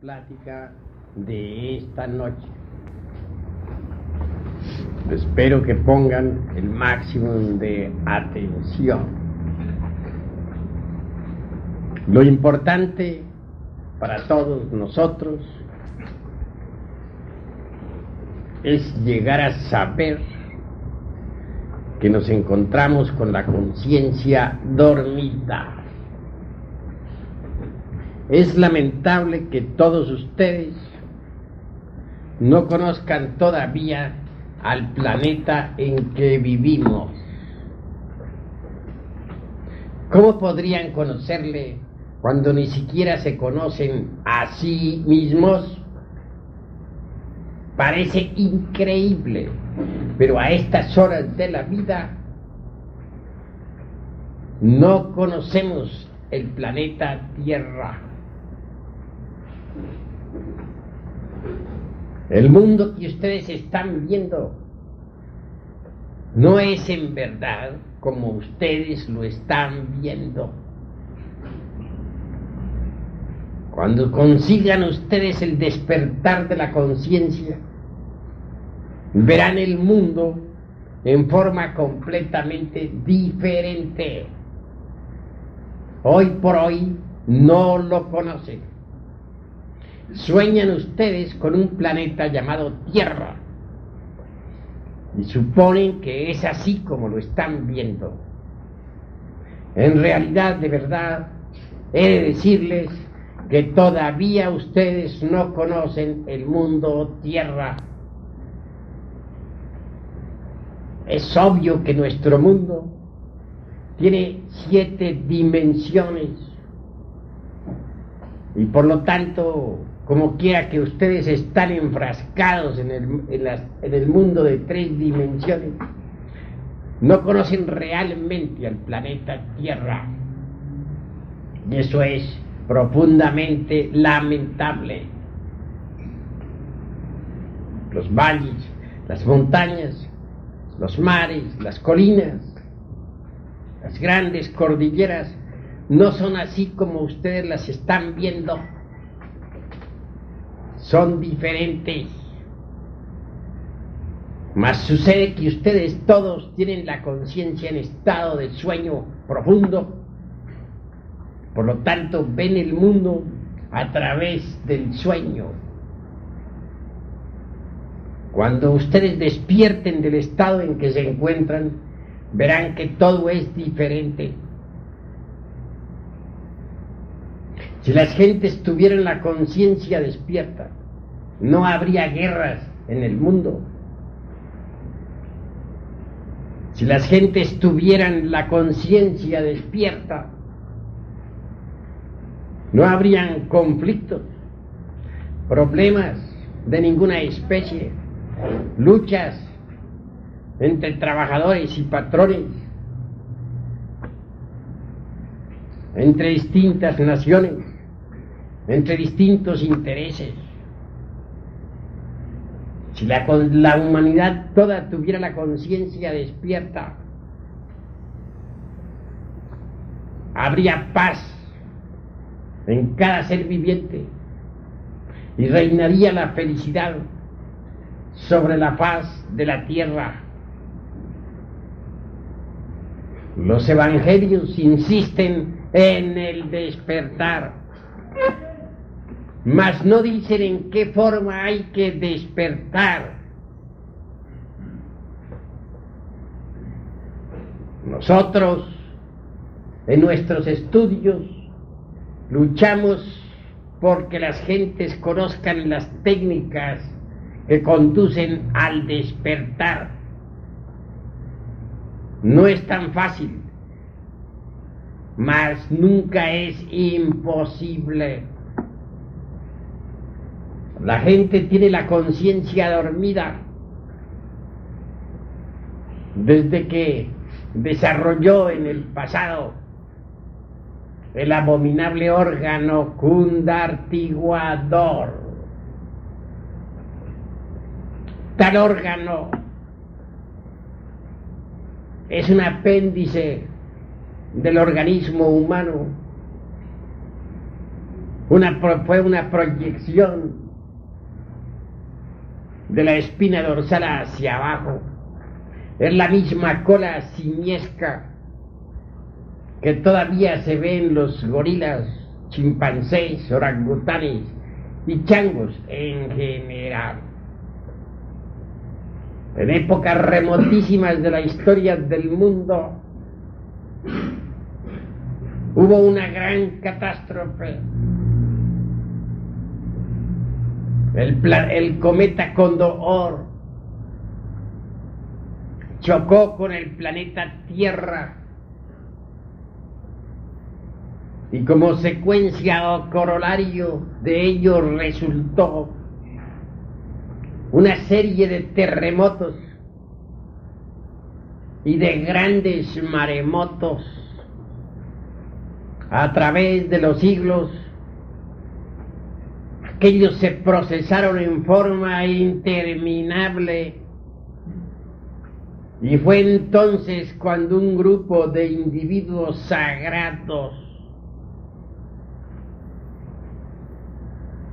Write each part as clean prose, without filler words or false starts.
plática de esta noche. Espero que pongan el máximo de atención. Lo importante para todos nosotros es llegar a saber que nos encontramos con la conciencia dormida. Es lamentable que todos ustedes no conozcan todavía al planeta en que vivimos. ¿Cómo podrían conocerle cuando ni siquiera se conocen a sí mismos? Parece increíble, pero a estas horas de la vida no conocemos el planeta Tierra. El mundo que ustedes están viendo no es en verdad como ustedes lo están viendo. Cuando consigan ustedes el despertar de la conciencia, verán el mundo en forma completamente diferente. Hoy por hoy no lo conocen. Sueñan ustedes con un planeta llamado Tierra y suponen que es así como lo están viendo. En realidad, de verdad, he de decirles que todavía ustedes no conocen el mundo Tierra. Es obvio que nuestro mundo tiene 7 dimensiones y por lo tanto, como quiera que ustedes están enfrascados en el mundo de 3 dimensiones, no conocen realmente al planeta Tierra. Y eso es profundamente lamentable. Los valles, las montañas, los mares, las colinas, las grandes cordilleras, no son así como ustedes las están viendo. Son diferentes. Mas sucede que ustedes todos tienen la conciencia en estado de sueño profundo. Por lo tanto, ven el mundo a través del sueño. Cuando ustedes despierten del estado en que se encuentran, verán que todo es diferente. Si las gentes tuvieran la conciencia despierta, no habría guerras en el mundo. Si las gentes tuvieran la conciencia despierta, no habrían conflictos, problemas de ninguna especie, luchas entre trabajadores y patrones, entre distintas naciones, entre distintos intereses. Si la humanidad toda tuviera la conciencia despierta, habría paz en cada ser viviente y reinaría la felicidad sobre la faz de la tierra. Los evangelios insisten en el despertar, mas no dicen en qué forma hay que despertar. Nosotros, en nuestros estudios, luchamos porque las gentes conozcan las técnicas que conducen al despertar. No es tan fácil, mas nunca es imposible. La gente tiene la conciencia dormida desde que desarrolló en el pasado el abominable órgano cundartiguador. Tal órgano es un apéndice del organismo humano Fue una proyección de la espina dorsal hacia abajo. Es la misma cola simiesca que todavía se ve en los gorilas, chimpancés, orangutanes y changos en general. En épocas remotísimas de la historia del mundo hubo una gran catástrofe. El cometa Condor chocó con el planeta Tierra y como secuencia o corolario de ello resultó una serie de terremotos y de grandes maremotos a través de los siglos. Aquellos se procesaron en forma interminable y fue entonces cuando un grupo de individuos sagrados,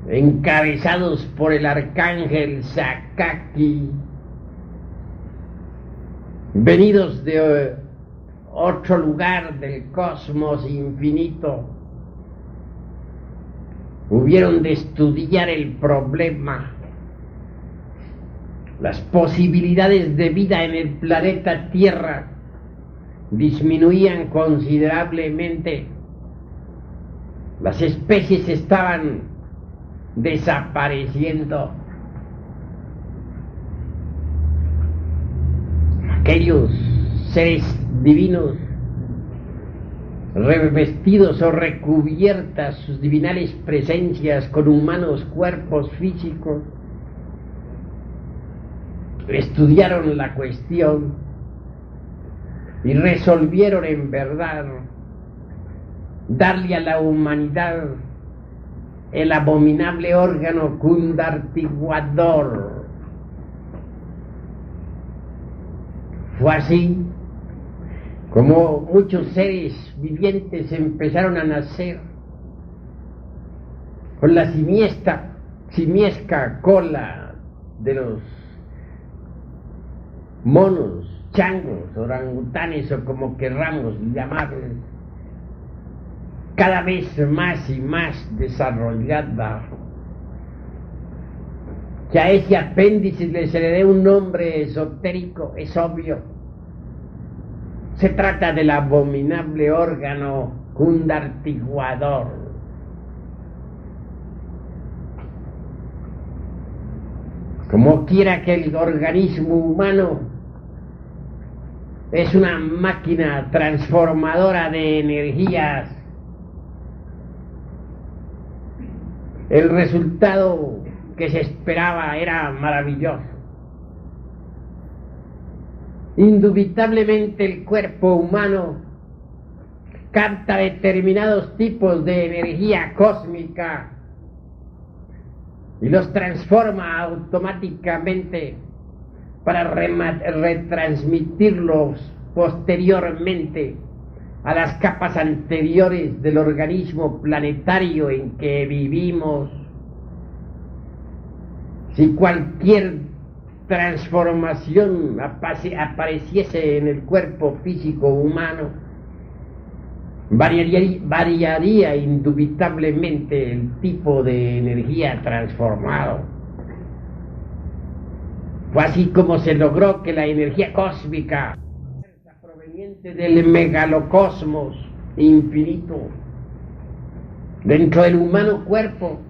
encabezados por el arcángel Sakaki, venidos de otro lugar del cosmos infinito, hubieron de estudiar el problema. Las posibilidades de vida en el planeta Tierra disminuían considerablemente. Las especies estaban desapareciendo. Aquellos seres divinos revestidos o recubiertas sus divinales presencias con humanos cuerpos físicos, estudiaron la cuestión y resolvieron en verdad darle a la humanidad el abominable órgano cundartiguador. Fue así como muchos seres vivientes empezaron a nacer con la simiesca cola de los monos, changos, orangutanes o como querramos llamarles, cada vez más y más desarrollada. Que a ese apéndice se le dé un nombre esotérico es obvio. Se trata del abominable órgano cundartiguador. Como quiera que el organismo humano es una máquina transformadora de energías, el resultado que se esperaba era maravilloso. Indubitablemente el cuerpo humano capta determinados tipos de energía cósmica y los transforma automáticamente para retransmitirlos posteriormente a las capas anteriores del organismo planetario en que vivimos. Si cualquier transformación apareciese en el cuerpo físico humano, variaría indubitablemente el tipo de energía transformado. Fue así como se logró que la energía cósmica proveniente del megalocosmos infinito dentro del humano cuerpo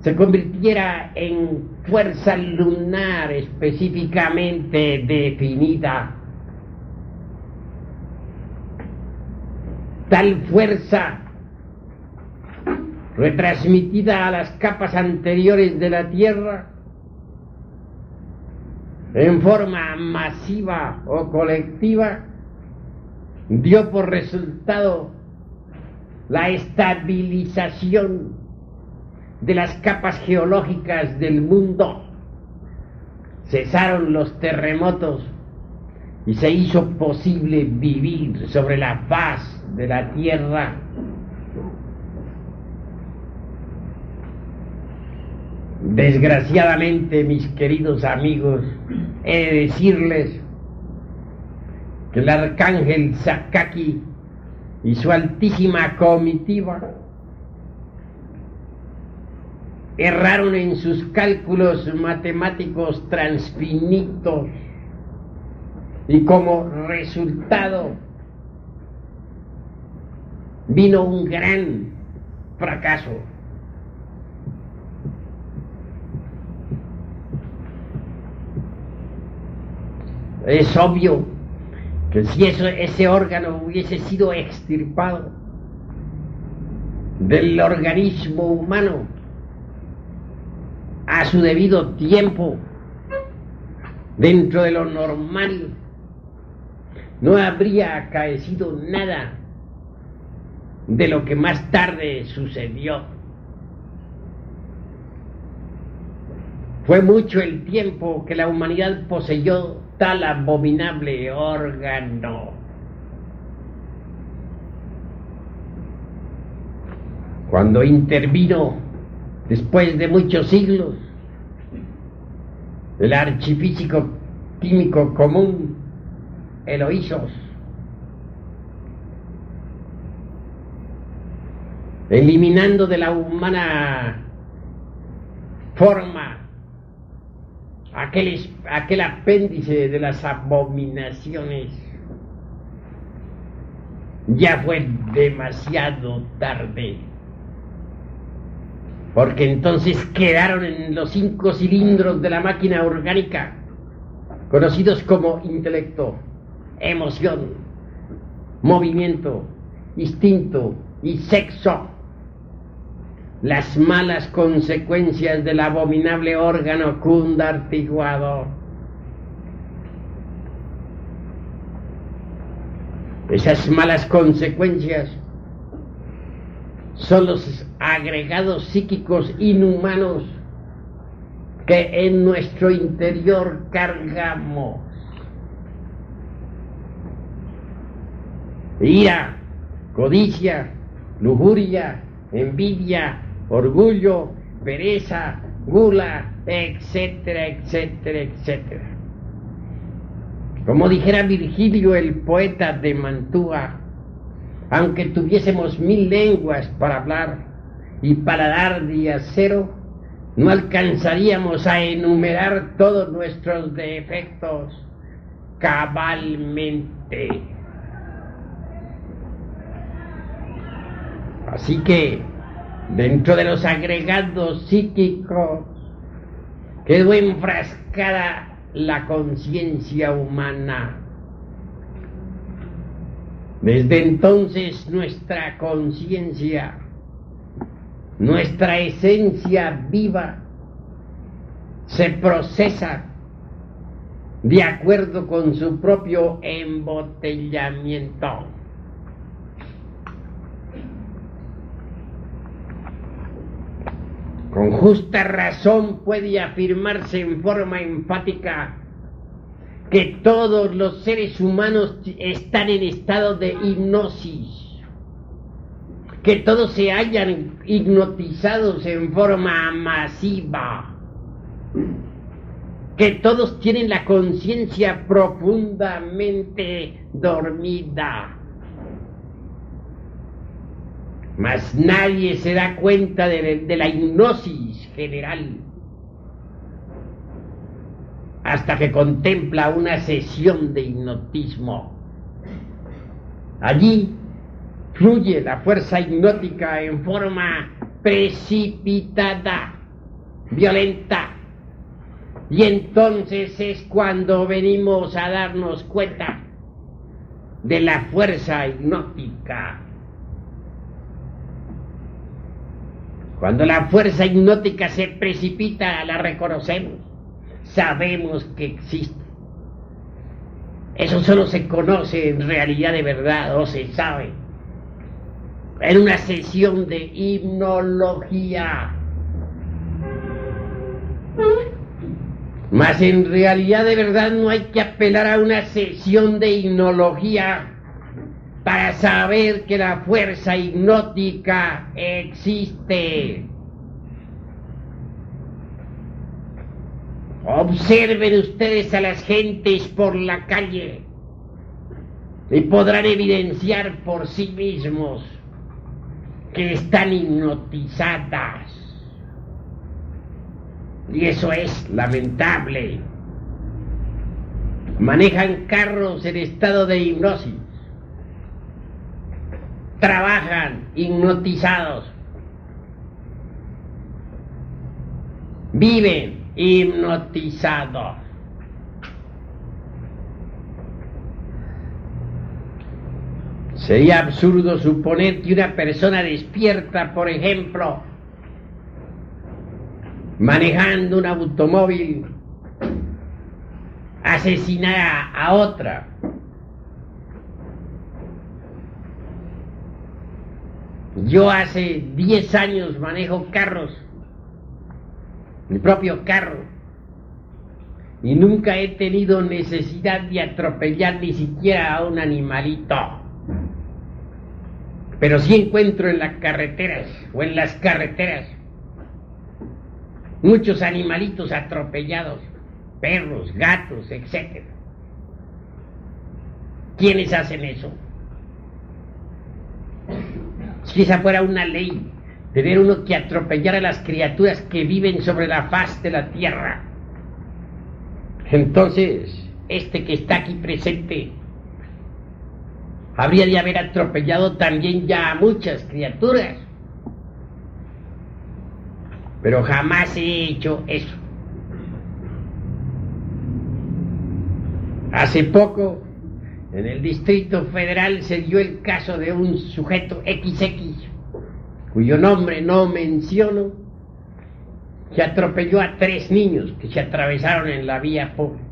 se convirtiera en fuerza lunar específicamente definida. Tal fuerza, retransmitida a las capas anteriores de la Tierra, en forma masiva o colectiva, dio por resultado la estabilización de las capas geológicas del mundo. Cesaron los terremotos y se hizo posible vivir sobre la faz de la Tierra. Desgraciadamente, mis queridos amigos, he de decirles que el arcángel Sakaki y su altísima comitiva erraron en sus cálculos matemáticos transfinitos y como resultado vino un gran fracaso. Es obvio que si ese órgano hubiese sido extirpado del organismo humano a su debido tiempo, dentro de lo normal, no habría acaecido nada de lo que más tarde sucedió. Fue mucho el tiempo que la humanidad poseyó tal abominable órgano. Cuando intervino, después de muchos siglos, el archifísico químico común Eloísos, eliminando de la humana forma aquel apéndice de las abominaciones, ya fue demasiado tarde, porque entonces quedaron en los 5 cilindros de la máquina orgánica, conocidos como intelecto, emoción, movimiento, instinto y sexo, las malas consecuencias del abominable órgano cundartiguado. Esas malas consecuencias son los agregados psíquicos inhumanos que en nuestro interior cargamos. Ira, codicia, lujuria, envidia, orgullo, pereza, gula, etcétera, etcétera, etcétera. Como dijera Virgilio, el poeta de Mantua, aunque tuviésemos 1000 lenguas para hablar y paladar de acero, no alcanzaríamos a enumerar todos nuestros defectos cabalmente. Así que, dentro de los agregados psíquicos, quedó enfrascada la conciencia humana. Desde entonces nuestra conciencia, nuestra esencia viva, se procesa de acuerdo con su propio embotellamiento. Con justa razón puede afirmarse en forma enfática que todos los seres humanos están en estado de hipnosis, que todos se hallan hipnotizados en forma masiva, que todos tienen la conciencia profundamente dormida. Mas nadie se da cuenta de la hipnosis general hasta que contempla una sesión de hipnotismo. Allí fluye la fuerza hipnótica en forma precipitada, violenta, y entonces es cuando venimos a darnos cuenta de la fuerza hipnótica. Cuando la fuerza hipnótica se precipita, la reconocemos, sabemos que existe. Eso solo se conoce en realidad de verdad, o se sabe en una sesión de hipnología. Mas en realidad de verdad no hay que apelar a una sesión de hipnología para saber que la fuerza hipnótica existe. Observen ustedes a las gentes por la calle y podrán evidenciar por sí mismos que están hipnotizadas. Y eso es lamentable. Manejan carros en estado de hipnosis. Trabajan hipnotizados. Viven hipnotizados. Sería absurdo suponer que una persona despierta, por ejemplo, manejando un automóvil, asesinara a otra. Yo hace 10 años manejo carros, mi propio carro, y nunca he tenido necesidad de atropellar ni siquiera a un animalito. Pero sí encuentro en las carreteras o en las carreteras muchos animalitos atropellados, perros, gatos, etc. ¿Quiénes hacen eso? Si esa fuera una ley, tener uno que atropellar a las criaturas que viven sobre la faz de la tierra, entonces este que está aquí presente habría de haber atropellado también ya a muchas criaturas. Pero jamás he hecho eso. Hace poco, en el Distrito Federal se dio el caso de un sujeto XX, cuyo nombre no menciono, que atropelló a 3 niños que se atravesaron en la vía pública.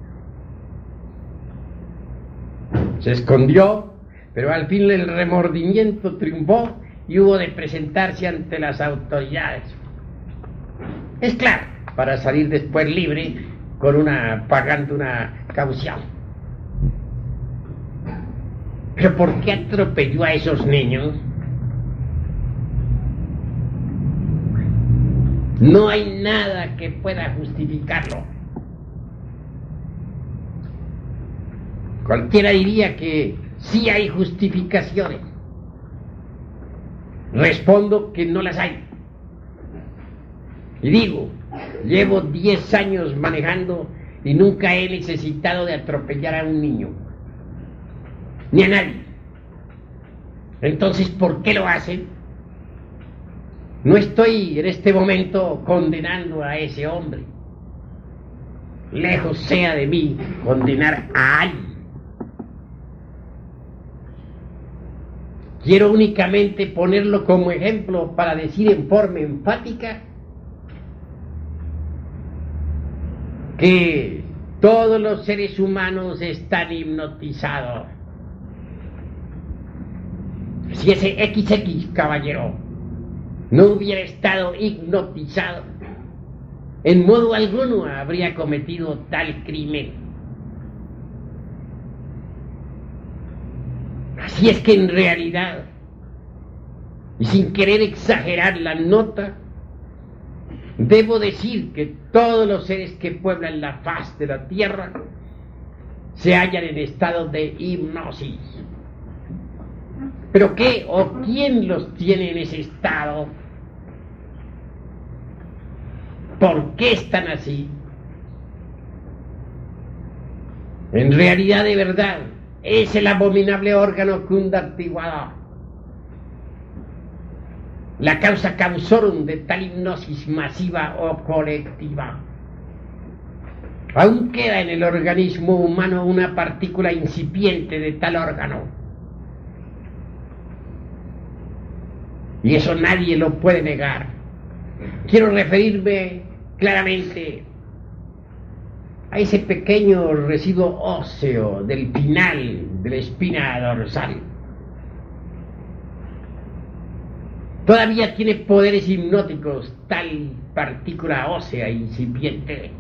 Se escondió, pero al fin el remordimiento triunfó y hubo de presentarse ante las autoridades. Es claro, para salir después libre pagando una caución. ¿Pero por qué atropelló a esos niños? No hay nada que pueda justificarlo. Cualquiera diría que sí hay justificaciones. Respondo que no las hay. Y digo, llevo 10 años manejando y nunca he necesitado de atropellar a un niño, ni a nadie. Entonces, ¿por qué lo hacen? No estoy en este momento condenando a ese hombre. Lejos sea de mí condenar a alguien. Quiero únicamente ponerlo como ejemplo para decir en forma enfática que todos los seres humanos están hipnotizados. Si ese XX caballero no hubiera estado hipnotizado, en modo alguno habría cometido tal crimen. Así es que en realidad, y sin querer exagerar la nota, debo decir que todos los seres que pueblan la faz de la tierra se hallan en estado de hipnosis. ¿Pero qué o quién los tiene en ese estado? ¿Por qué están así? En realidad, de verdad, es el abominable órgano conductuador, la causa causorum de tal hipnosis masiva o colectiva. Aún queda en el organismo humano una partícula incipiente de tal órgano, y eso nadie lo puede negar. Quiero referirme claramente a ese pequeño residuo óseo del final de la espina dorsal. Todavía tiene poderes hipnóticos tal partícula ósea incipiente.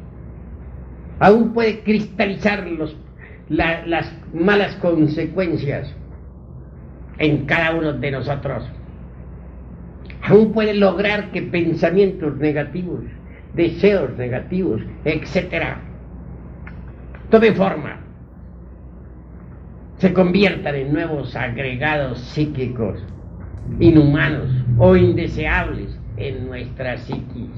Aún puede cristalizar las malas consecuencias en cada uno de nosotros. Aún puede lograr que pensamientos negativos deseos negativos, etc., tome forma, se conviertan en nuevos agregados psíquicos inhumanos o indeseables en nuestra psiquis.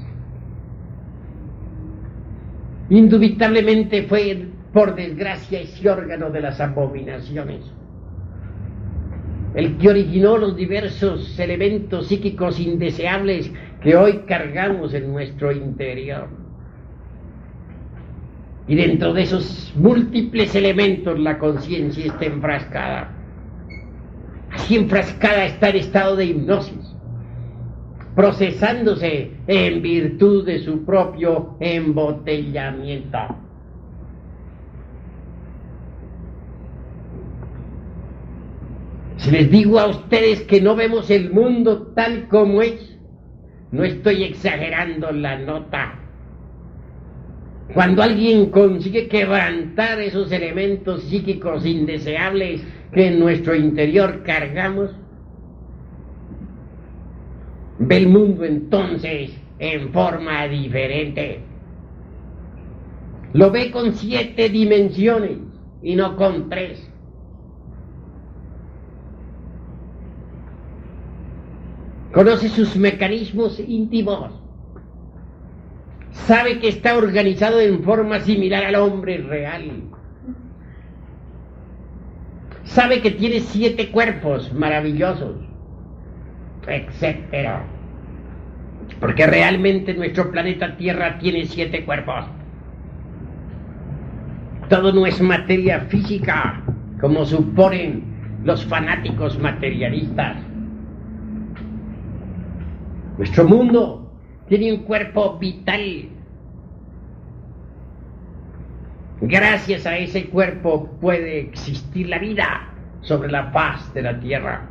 Indubitablemente fue, por desgracia, ese órgano de las abominaciones el que originó los diversos elementos psíquicos indeseables que hoy cargamos en nuestro interior. Y dentro de esos múltiples elementos la conciencia está enfrascada. Así enfrascada está en estado de hipnosis, procesándose en virtud de su propio embotellamiento. Si les digo a ustedes que no vemos el mundo tal como es, no estoy exagerando la nota. Cuando alguien consigue quebrantar esos elementos psíquicos indeseables que en nuestro interior cargamos, ve el mundo entonces en forma diferente. Lo ve con 7 dimensiones y no con 3. Conoce sus mecanismos íntimos. Sabe que está organizado en forma similar al hombre real. Sabe que tiene 7 cuerpos maravillosos, etc. Porque realmente nuestro planeta Tierra tiene 7 cuerpos. Todo no es materia física, como suponen los fanáticos materialistas. Nuestro mundo tiene un cuerpo vital. Gracias a ese cuerpo puede existir la vida sobre la faz de la Tierra.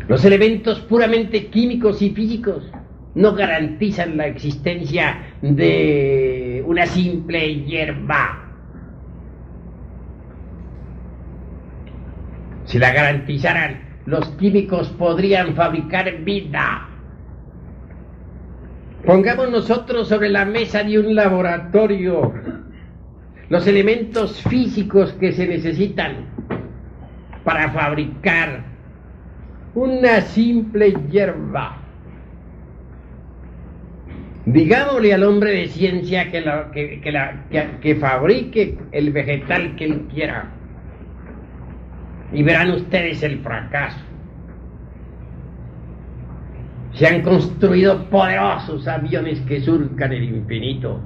Los elementos puramente químicos y físicos no garantizan la existencia de una simple hierba. Si la garantizaran, los químicos podrían fabricar vida. Pongamos nosotros sobre la mesa de un laboratorio los elementos físicos que se necesitan para fabricar una simple hierba. Digámosle al hombre de ciencia que fabrique el vegetal que él quiera, y verán ustedes el fracaso. Se han construido poderosos aviones que surcan el infinito,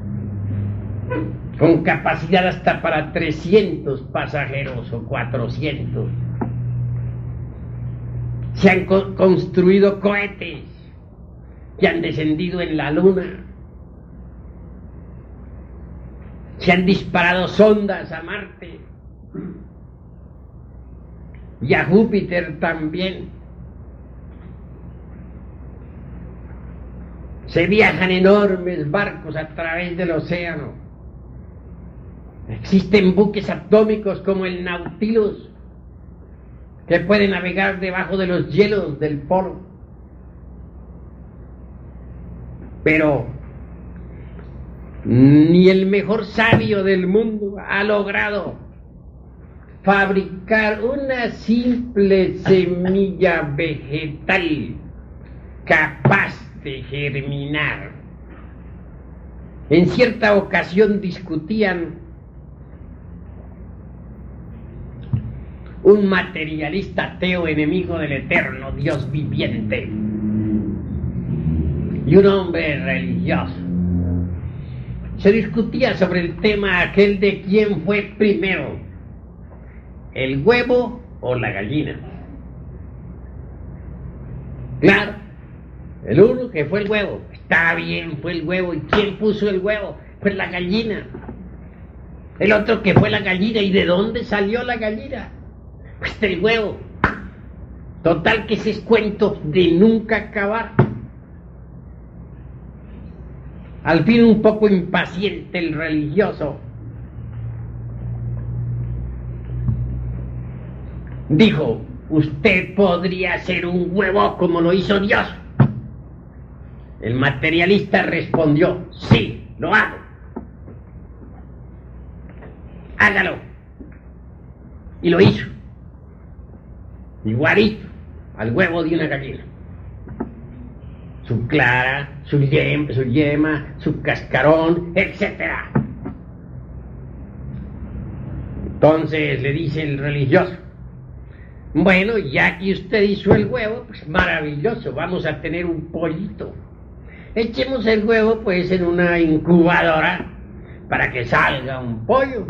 con capacidad hasta para 300 pasajeros o 400. Se han construido cohetes que han descendido en la luna. Se han disparado sondas a Marte y a Júpiter también. Se viajan enormes barcos a través del océano. Existen buques atómicos como el Nautilus, que pueden navegar debajo de los hielos del polo. Pero ni el mejor sabio del mundo ha logrado fabricar una simple semilla vegetal capaz de germinar. En cierta ocasión discutían un materialista ateo, enemigo del eterno Dios viviente, y un hombre religioso. Se discutía sobre el tema aquel de quién fue primero, el huevo o la gallina. Claro, el uno que fue el huevo, está bien, fue el huevo. ¿Y quién puso el huevo? Pues la gallina. El otro que fue la gallina. ¿Y de dónde salió la gallina? Pues del huevo. Total que ese es cuento de nunca acabar. Al fin, un poco impaciente, el religioso dijo: usted podría ser un huevo como lo hizo Dios. El materialista respondió: sí, lo hago. Hágalo. Y lo hizo. Igualito al huevo de una gallina. Su clara, su yema, su cascarón, etc. Entonces le dice el religioso: bueno, ya que usted hizo el huevo, pues maravilloso, vamos a tener un pollito. Echemos el huevo pues en una incubadora para que salga un pollo.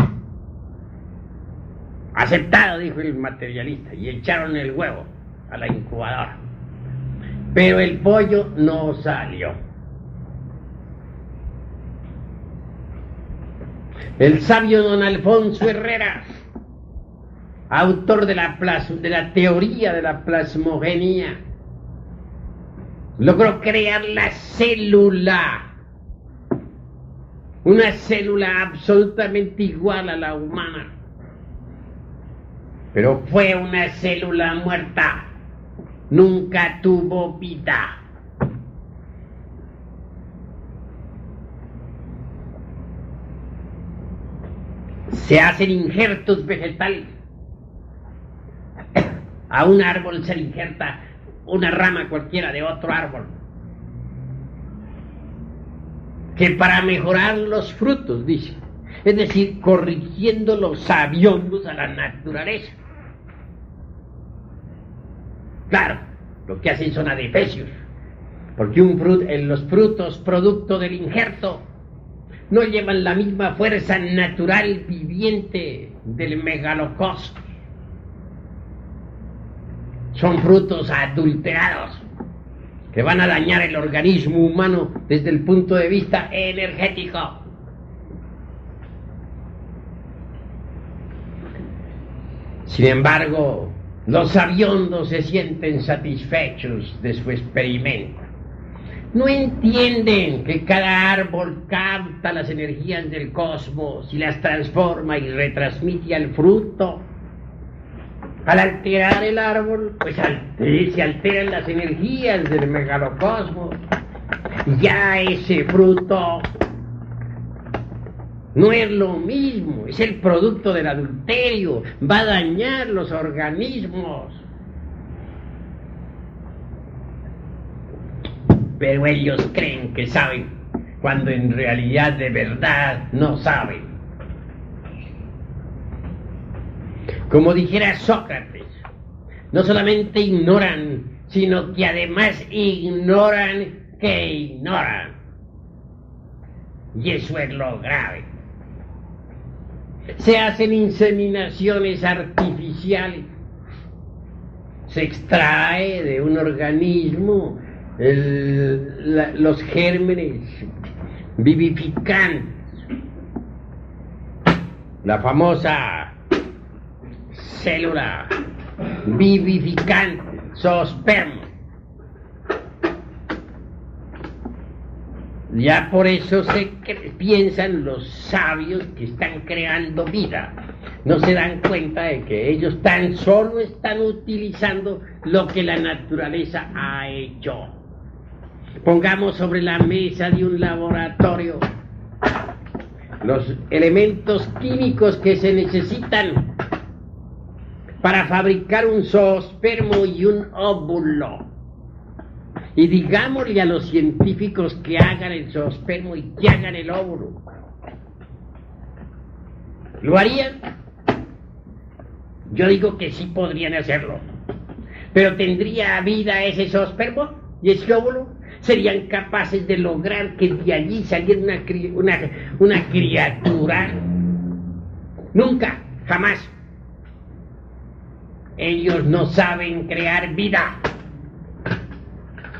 Aceptado, dijo el materialista, y echaron el huevo a la incubadora. Pero el pollo no salió. El sabio don Alfonso Herrera, autor de la teoría de la plasmogenia, logró crear la célula, una célula absolutamente igual a la humana, pero fue una célula muerta, nunca tuvo vida. Se hacen injertos vegetales. A un árbol se le injerta una rama cualquiera de otro árbol, que para mejorar los frutos, dice, es decir, corrigiendo los sabiondos a la naturaleza. Claro, lo que hacen son adefesios, porque los frutos producto del injerto no llevan la misma fuerza natural viviente del megalocosmos. Son frutos adulterados que van a dañar el organismo humano desde el punto de vista energético. Sin embargo, los sabiondos se sienten satisfechos de su experimento. No entienden que cada árbol capta las energías del cosmos y las transforma y retransmite al fruto. Al alterar el árbol, pues se alteran las energías del megalocosmos. Y ya ese fruto no es lo mismo, es el producto del adulterio, va a dañar los organismos. Pero ellos creen que saben, cuando en realidad de verdad no saben. Como dijera Sócrates, no solamente ignoran, sino que además ignoran que ignoran. Y eso es lo grave. Se hacen inseminaciones artificiales. Se extrae de un organismo los gérmenes vivificantes. La famosa célula vivificante, zoospermo. Ya por eso piensan los sabios que están creando vida. No se dan cuenta de que ellos tan solo están utilizando lo que la naturaleza ha hecho. Pongamos sobre la mesa de un laboratorio los elementos químicos que se necesitan para fabricar un zoospermo y un óvulo. Y digámosle a los científicos que hagan el zoospermo y que hagan el óvulo. ¿Lo harían? Yo digo que sí podrían hacerlo. Pero ¿tendría vida ese zoospermo y ese óvulo? ¿Serían capaces de lograr que de allí saliera una criatura? Nunca, jamás. Ellos no saben crear vida.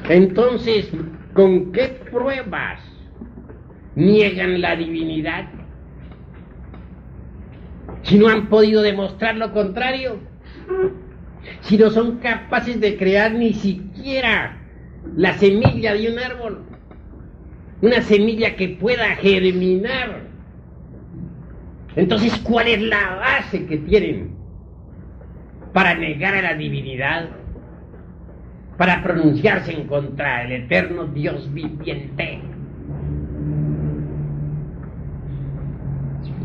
Entonces, ¿con qué pruebas niegan la divinidad? Si no han podido demostrar lo contrario, si no son capaces de crear ni siquiera la semilla de un árbol, una semilla que pueda germinar, entonces, ¿cuál es la base que tienen para negar a la divinidad? para pronunciarse en contra del eterno Dios viviente.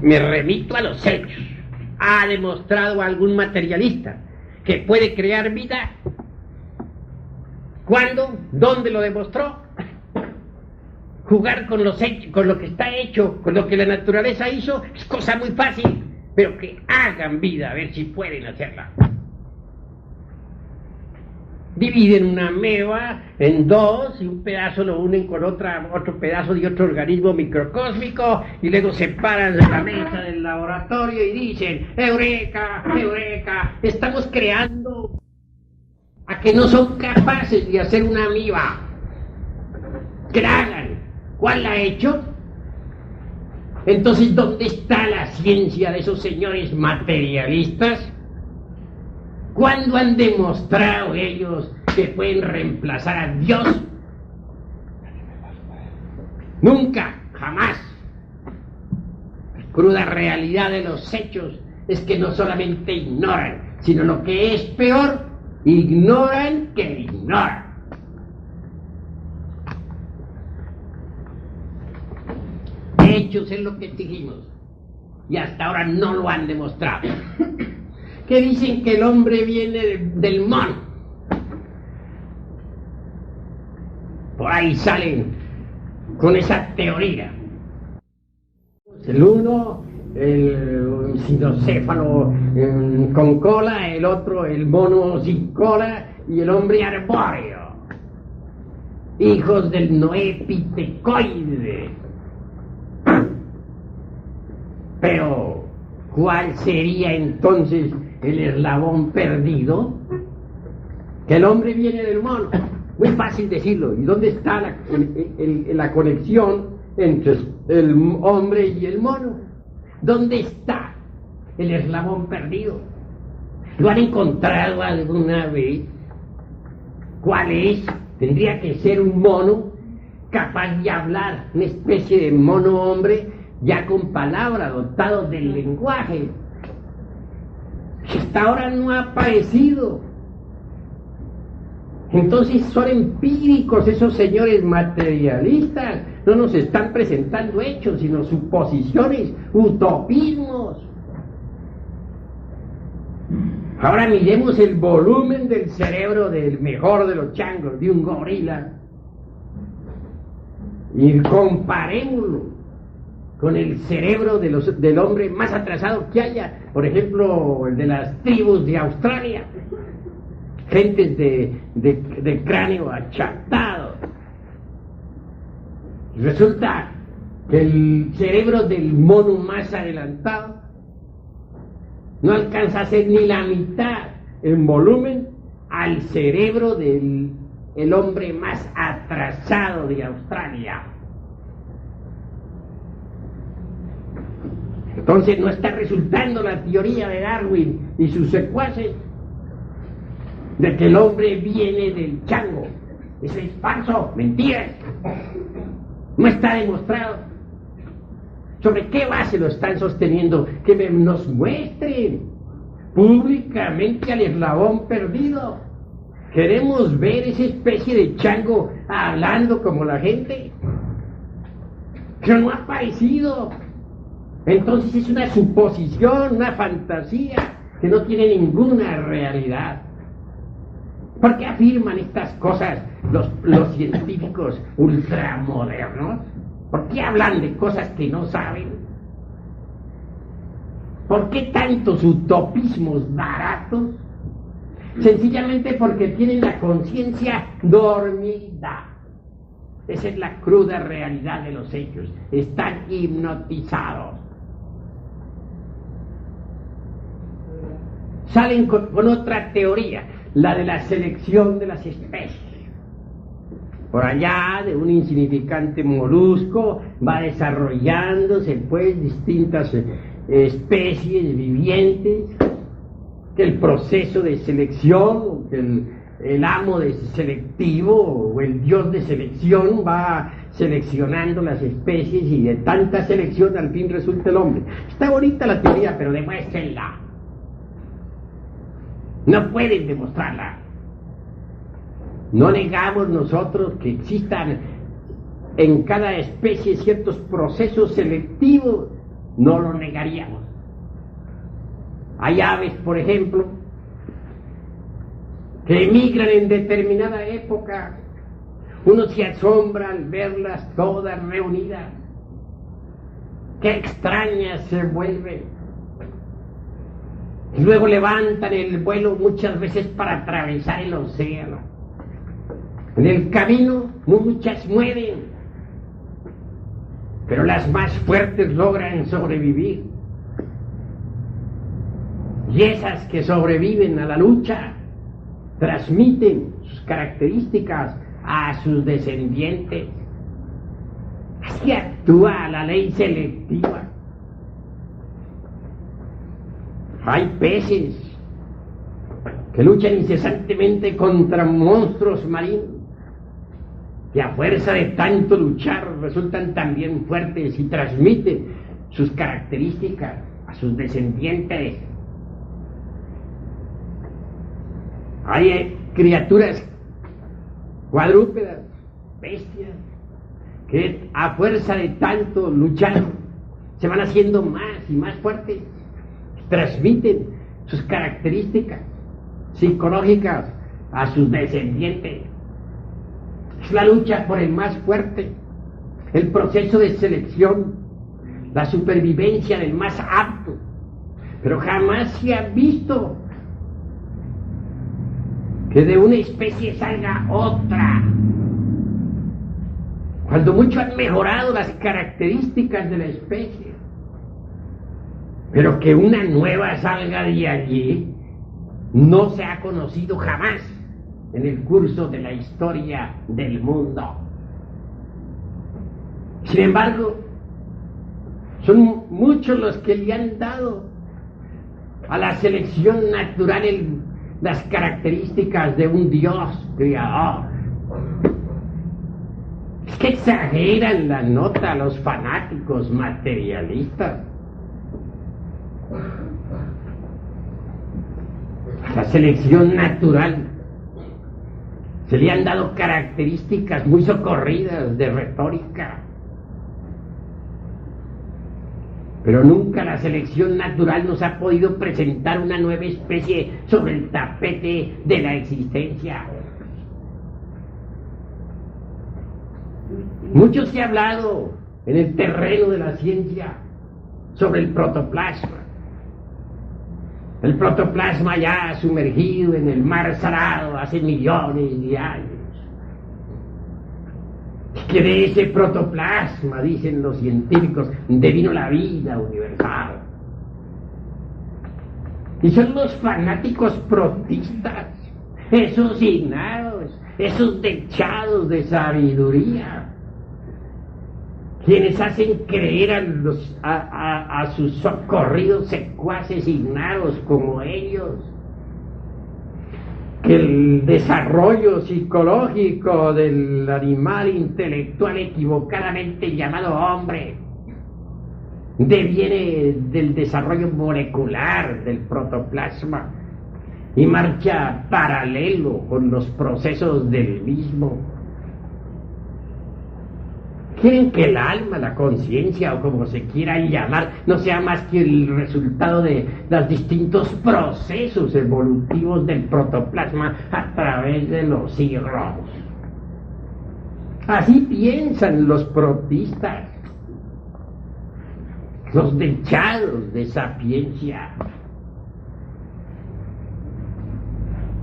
Me remito a los hechos. ¿Ha demostrado algún materialista que puede crear vida? ¿Cuándo? ¿Dónde lo demostró? Jugar con los hechos, con lo que está hecho, con lo que la naturaleza hizo, es cosa muy fácil, pero que hagan vida, a ver si pueden hacerla. Dividen una ameba en dos y un pedazo lo unen con otro pedazo de otro organismo microcósmico y luego se paran de la mesa del laboratorio y dicen: ¡Eureka! ¡Eureka! Estamos creando a que no son capaces de hacer una ameba. Que la hagan. ¿Cuál la ha hecho? Entonces, ¿dónde está la ciencia de esos señores materialistas? ¿Cuándo han demostrado ellos que pueden reemplazar a Dios? Nunca, jamás. La cruda realidad de los hechos es que no solamente ignoran, sino lo que es peor, ignoran que ignoran. Hechos es lo que exigimos y hasta ahora no lo han demostrado. Que dicen que el hombre viene del mono. Por ahí salen con esa teoría. El uno, el cinocéfalo con cola, el otro, el mono sin cola y el hombre arbóreo. Hijos del Noé pitecoide. Pero, ¿cuál sería entonces el eslabón perdido? Que el hombre viene del mono. Muy fácil decirlo. ¿Y dónde está la conexión entre el hombre y el mono? ¿Dónde está el eslabón perdido? ¿Lo han encontrado alguna vez? ¿Cuál es? Tendría que ser un mono capaz de hablar, una especie de mono hombre ya con palabra, dotado del lenguaje. Hasta ahora no ha aparecido. Entonces son empíricos esos señores materialistas, no nos están presentando hechos, sino suposiciones, utopismos. Ahora miremos el volumen del cerebro del mejor de los changos, de un gorila, y comparémoslo con el cerebro del hombre más atrasado que haya, por ejemplo, el de las tribus de Australia, gentes de cráneo achatado. Resulta que el cerebro del mono más adelantado no alcanza a ser ni la mitad en volumen al cerebro del hombre más atrasado de Australia. Entonces no está resultando la teoría de Darwin y sus secuaces de que el hombre viene del chango. Eso es falso, mentiras. No está demostrado. ¿Sobre qué base lo están sosteniendo? Que nos muestren públicamente al eslabón perdido. Queremos ver esa especie de chango hablando como la gente, pero no ha aparecido. Entonces es una suposición, una fantasía que no tiene ninguna realidad. ¿Por qué afirman estas cosas los científicos ultramodernos? ¿Por qué hablan de cosas que no saben? ¿Por qué tantos utopismos baratos? Sencillamente porque tienen la conciencia dormida. Esa es la cruda realidad de los hechos. Están hipnotizados. Salen con otra teoría, la de la selección de las especies. Por allá, de un insignificante molusco, va desarrollándose pues distintas especies vivientes, que el proceso de selección, que el amo de selectivo o el dios de selección va seleccionando las especies y de tanta selección al fin resulta el hombre. Está bonita la teoría, pero demuéstrenla. No pueden demostrarla. No negamos nosotros que existan en cada especie ciertos procesos selectivos, no lo negaríamos. Hay aves, por ejemplo, que emigran en determinada época. Uno se asombra al verlas todas reunidas. Qué extrañas se vuelven. Y luego levantan el vuelo muchas veces para atravesar el océano. En el camino muchas mueren, pero las más fuertes logran sobrevivir. Y esas que sobreviven a la lucha transmiten sus características a sus descendientes. Así actúa la ley selectiva. Hay peces que luchan incesantemente contra monstruos marinos, que a fuerza de tanto luchar resultan también fuertes y transmiten sus características a sus descendientes. Hay criaturas cuadrúpedas, bestias, que a fuerza de tanto luchar se van haciendo más y más fuertes, transmiten sus características psicológicas a sus descendientes. Es la lucha por el más fuerte, el proceso de selección, la supervivencia del más apto, pero jamás se ha visto que de una especie salga otra. Cuando mucho han mejorado las características de la especie, pero que una nueva salga de allí no se ha conocido jamás en el curso de la historia del mundo. Sin embargo, son muchos los que le han dado a la selección natural las características de un Dios creador. Es que exageran la nota los fanáticos materialistas. A la selección natural se le han dado características muy socorridas de retórica, pero nunca la selección natural nos ha podido presentar una nueva especie sobre el tapete de la existencia. Mucho se ha hablado en el terreno de la ciencia sobre el protoplasma. El protoplasma ya sumergido en el mar Salado hace millones de años. Que de ese protoplasma, dicen los científicos, devino la vida universal. Y son los fanáticos protistas, esos ignaros, esos dechados de sabiduría, quienes hacen creer a sus socorridos secuaces ignaros como ellos que el desarrollo psicológico del animal intelectual equivocadamente llamado hombre deviene del desarrollo molecular del protoplasma y marcha paralelo con los procesos del mismo. Quieren que el alma, la conciencia o como se quiera llamar, no sea más que el resultado de los distintos procesos evolutivos del protoplasma a través de los siglos. Así piensan los protistas, los dechados de sapiencia.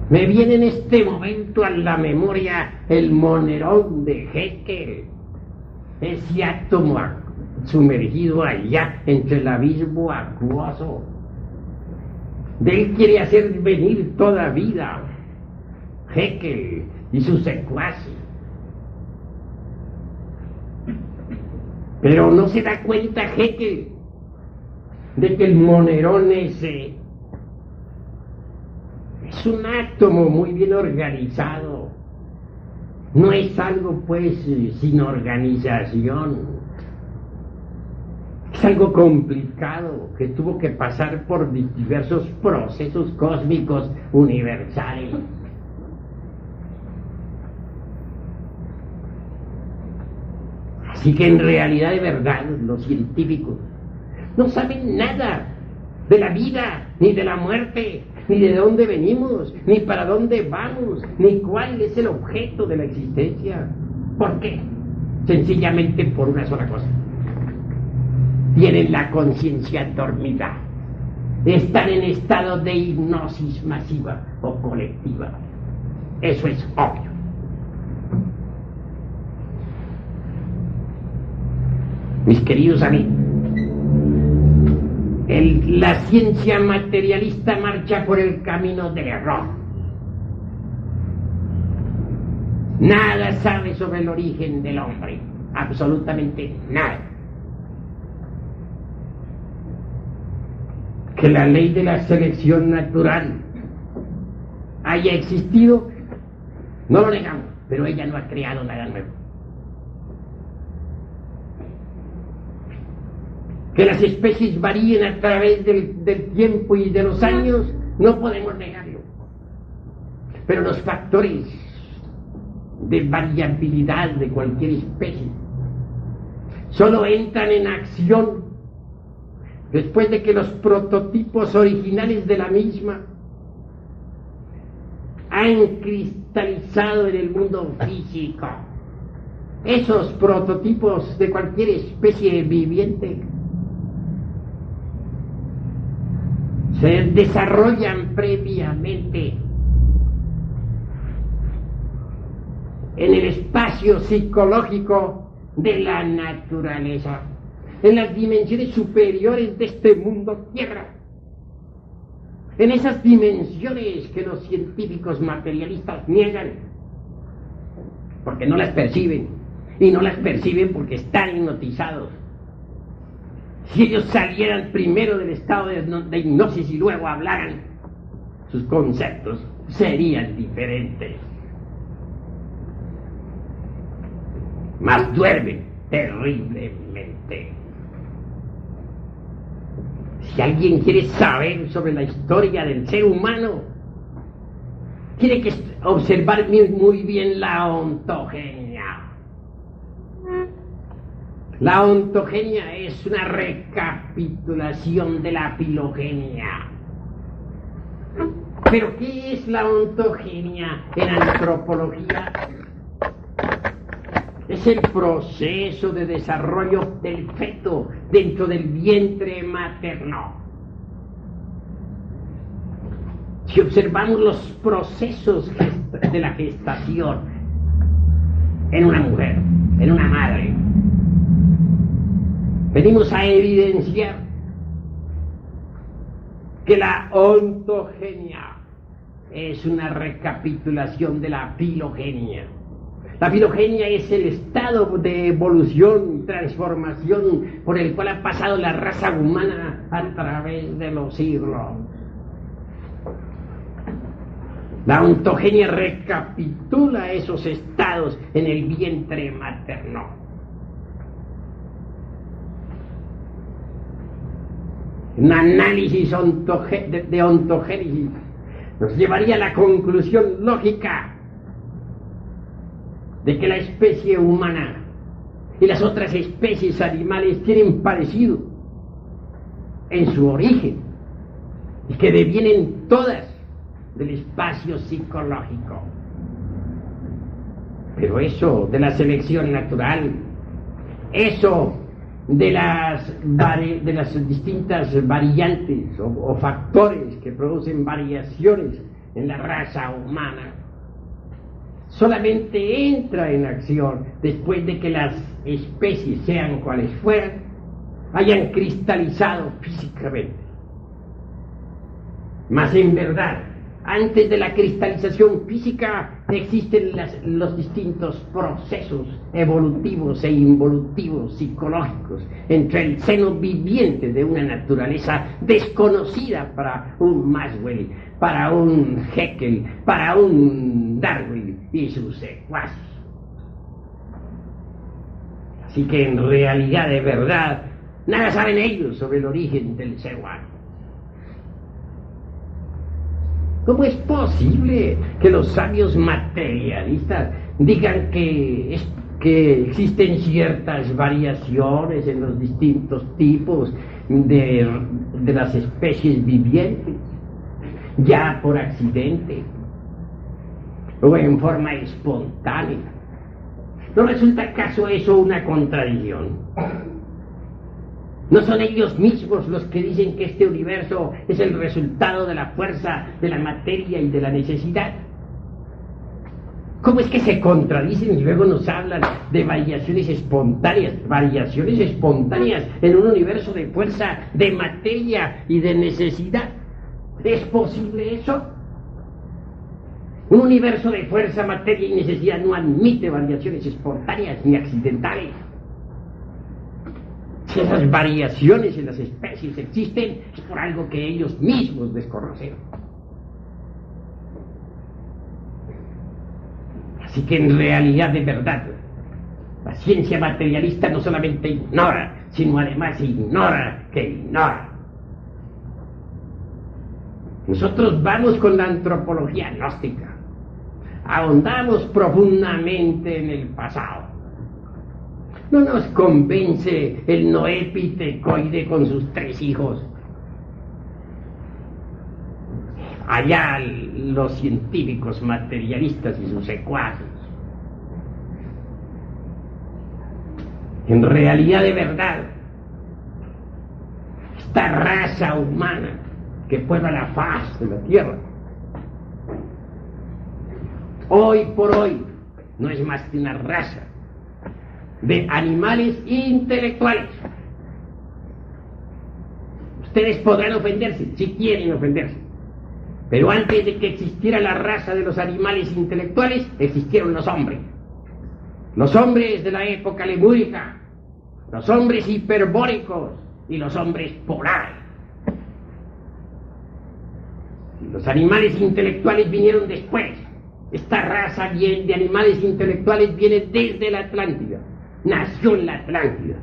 Me viene en este momento a la memoria el monerón de Haeckel, ese átomo sumergido allá entre el abismo acuoso. De él quiere hacer venir toda vida Haeckel y sus secuaces. Pero no se da cuenta Haeckel de que el monerón ese es un átomo muy bien organizado. No es algo pues sin organización. Es algo complicado que tuvo que pasar por diversos procesos cósmicos universales. Así que en realidad de verdad los científicos no saben nada de la vida, ni de la muerte, ni de dónde venimos, ni para dónde vamos, ni cuál es el objeto de la existencia. ¿Por qué? Sencillamente por una sola cosa. Tienen la conciencia dormida. Están en estado de hipnosis masiva o colectiva. Eso es obvio. Mis queridos amigos, la ciencia materialista marcha por el camino del error. Nada sabe sobre el origen del hombre, absolutamente nada. Que la ley de la selección natural haya existido, no lo negamos, pero ella no ha creado nada nuevo. Que las especies varíen a través del tiempo y de los años, no podemos negarlo. Pero los factores de variabilidad de cualquier especie solo entran en acción después de que los prototipos originales de la misma han cristalizado en el mundo físico. Esos prototipos de cualquier especie viviente se desarrollan previamente en el espacio psicológico de la naturaleza, en las dimensiones superiores de este mundo tierra, en esas dimensiones que los científicos materialistas niegan porque no las perciben, y no las perciben porque están hipnotizados. Si ellos salieran primero del estado de hipnosis y luego hablaran, sus conceptos serían diferentes. Mas duermen terriblemente. Si alguien quiere saber sobre la historia del ser humano, tiene que observar muy bien la ontogenia. La ontogenia es una recapitulación de la filogenia. ¿Pero qué es la ontogenia en antropología? Es el proceso de desarrollo del feto dentro del vientre materno. Si observamos los procesos de la gestación en una mujer, en una madre, venimos a evidenciar que la ontogenia es una recapitulación de la filogenia. La filogenia es el estado de evolución y transformación por el cual ha pasado la raza humana a través de los siglos. La ontogenia recapitula esos estados en el vientre materno. Un análisis de ontogénesis nos llevaría a la conclusión lógica de que la especie humana y las otras especies animales tienen parecido en su origen y que devienen todas del espacio psicológico. Pero eso de la selección natural, eso de las distintas variantes o factores que producen variaciones en la raza humana, solamente entra en acción después de que las especies, sean cuales fueran, hayan cristalizado físicamente. Mas en verdad, antes de la cristalización física existen los distintos procesos evolutivos e involutivos psicológicos entre el seno viviente de una naturaleza desconocida para un Maxwell, para un Haeckel, para un Darwin y sus secuaces. Así que en realidad, de verdad, nada saben ellos sobre el origen del ser humano. ¿Cómo es posible que los sabios materialistas digan que que existen ciertas variaciones en los distintos tipos de las especies vivientes, ya por accidente o en forma espontánea. ¿No resulta acaso eso una contradicción? ¿No son ellos mismos los que dicen que este universo es el resultado de la fuerza, de la materia y de la necesidad? ¿Cómo es que se contradicen y luego nos hablan de variaciones espontáneas? Variaciones espontáneas en un universo de fuerza, de materia y de necesidad. ¿Es posible eso? Un universo de fuerza, materia y necesidad no admite variaciones espontáneas ni accidentales. Si esas variaciones en las especies existen, es por algo que ellos mismos desconocen. Así que en realidad, de verdad, la ciencia materialista no solamente ignora, sino además ignora que ignora. Nosotros vamos con la antropología gnóstica, ahondamos profundamente en el pasado. No nos convence el noépitecoide con sus 3 hijos. Allá los científicos materialistas y sus secuaces. En realidad, de verdad, esta raza humana que puebla la faz de la Tierra, hoy por hoy, no es más que una raza de animales intelectuales. Ustedes podrán ofenderse, si quieren ofenderse, pero antes de que existiera la raza de los animales intelectuales, existieron los hombres. Los hombres de la época lemúrica, los hombres hiperbóricos y los hombres polares. Los animales intelectuales vinieron después. Esta raza de animales intelectuales viene desde la Atlántida. Nació en la Atlántida.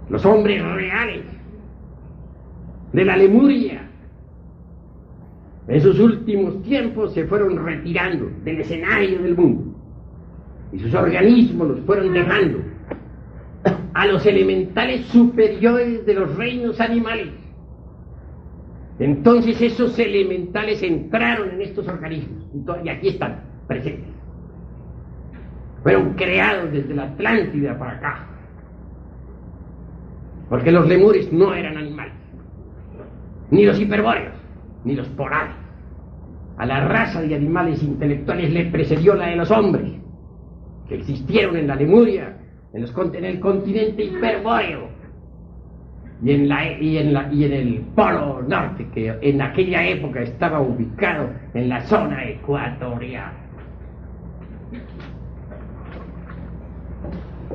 Los hombres reales de la Lemuria en sus últimos tiempos se fueron retirando del escenario del mundo y sus organismos los fueron dejando a los elementales superiores de los reinos animales. Entonces esos elementales entraron en estos organismos y aquí están presentes. Fueron creados desde la Atlántida para acá, porque los lemures no eran animales, ni los hiperbóreos, ni los polares. A la raza de animales intelectuales le precedió la de los hombres, que existieron en la Lemuria, en el continente hiperbóreo y en el polo norte, que en aquella época estaba ubicado en la zona ecuatorial.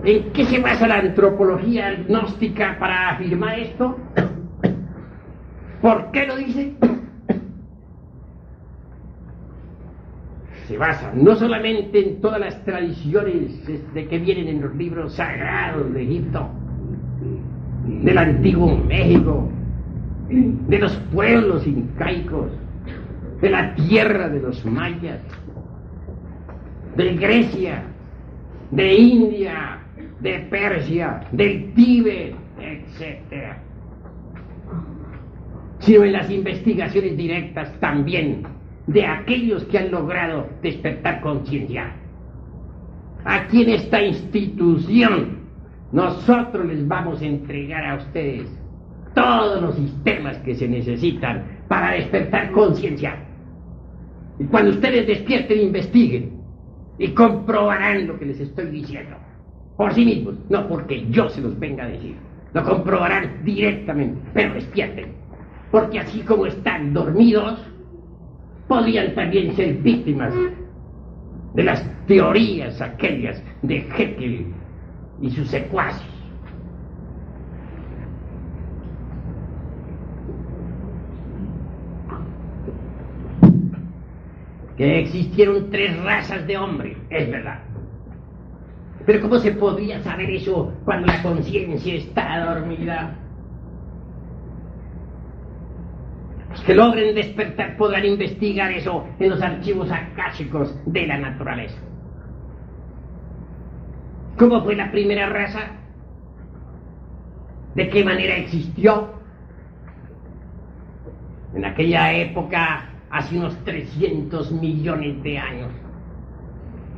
¿En qué se basa la antropología gnóstica para afirmar esto? ¿Por qué lo dice? Se basa no solamente en todas las tradiciones que vienen en los libros sagrados de Egipto, del antiguo México, de los pueblos incaicos, de la tierra de los mayas, de Grecia, de India, de Persia, del Tíbet, etc., sino en las investigaciones directas también de aquellos que han logrado despertar conciencia. Aquí en esta institución nosotros les vamos a entregar a ustedes todos los sistemas que se necesitan para despertar conciencia. Y cuando ustedes despierten, investiguen y comprobarán lo que les estoy diciendo por sí mismos, no porque yo se los venga a decir. Lo comprobarán directamente, pero despierten, porque así como están dormidos, podrían también ser víctimas de las teorías aquellas de Haeckel y sus secuaces. Que existieron 3 razas de hombres, es verdad. Pero ¿cómo se podría saber eso cuando la conciencia está dormida? Los que logren despertar podrán investigar eso en los archivos akáshicos de la naturaleza. ¿Cómo fue la primera raza? ¿De qué manera existió? En aquella época, hace unos 300 millones de años,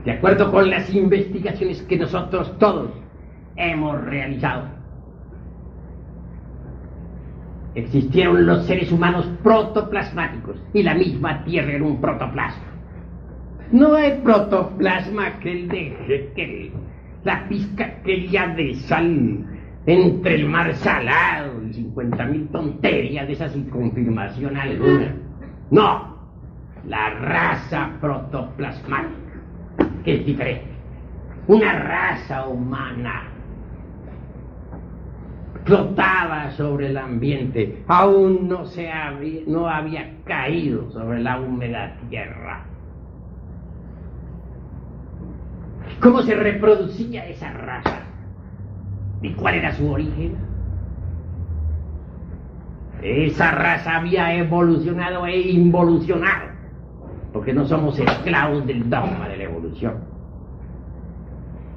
de acuerdo con las investigaciones que nosotros todos hemos realizado, existieron los seres humanos protoplasmáticos y la misma Tierra era un protoplasma. No hay protoplasma que el de la pizca aquella de sal entre el mar salado y 50.000 tonterías de esas sin confirmación alguna. No, la raza protoplasmática, que es diferente. Una raza humana flotaba sobre el ambiente, aún no había caído sobre la húmeda tierra. ¿Cómo se reproducía esa raza? ¿Y cuál era su origen? Esa raza había evolucionado e involucionado, porque no somos esclavos del dogma de la evolución.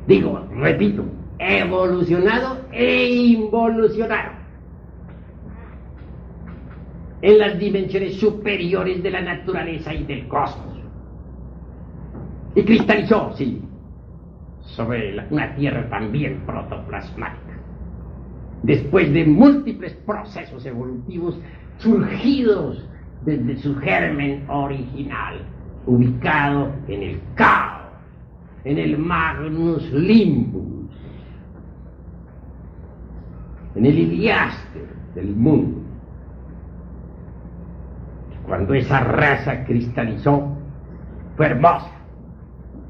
Digo, repito, evolucionado e involucionado en las dimensiones superiores de la naturaleza y del cosmos. Y cristalizó, sí, sobre una Tierra también protoplasmática, después de múltiples procesos evolutivos surgidos desde su germen original, ubicado en el caos, en el Magnus Limbus, en el Iliaster del mundo. Cuando esa raza cristalizó, fue hermosa,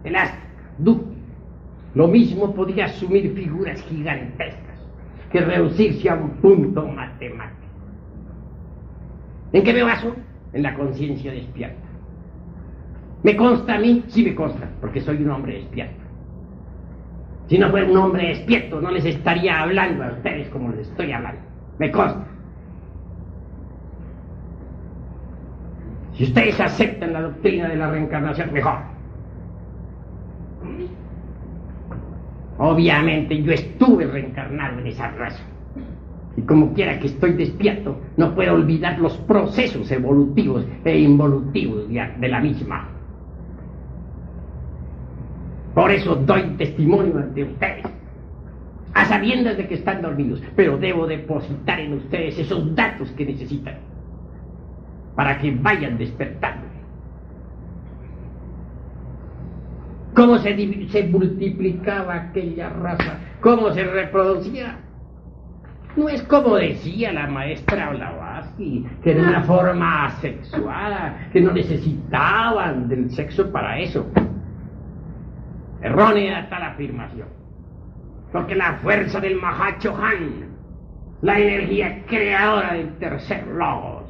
elástica, dúctil. Lo mismo podía asumir figuras gigantescas que reducirse a un punto matemático. ¿En qué me baso? En la conciencia despierta. ¿Me consta a mí? Sí me consta, porque soy un hombre despierto. Si no fuera un hombre despierto, no les estaría hablando a ustedes como les estoy hablando. Me consta. Si ustedes aceptan la doctrina de la reencarnación, mejor. Obviamente yo estuve reencarnado en esa raza. Y como quiera que estoy despierto, no puedo olvidar los procesos evolutivos e involutivos de la misma. Por eso doy testimonio ante ustedes, a sabiendas de que están dormidos, pero debo depositar en ustedes esos datos que necesitan para que vayan despertando. ¿Cómo se multiplicaba aquella raza? ¿Cómo se reproducía? No es como decía la maestra Blavatsky, que era una forma asexuada, que no necesitaban del sexo para eso. Errónea tal afirmación, porque la fuerza del Mahachohan, la energía creadora del tercer logos,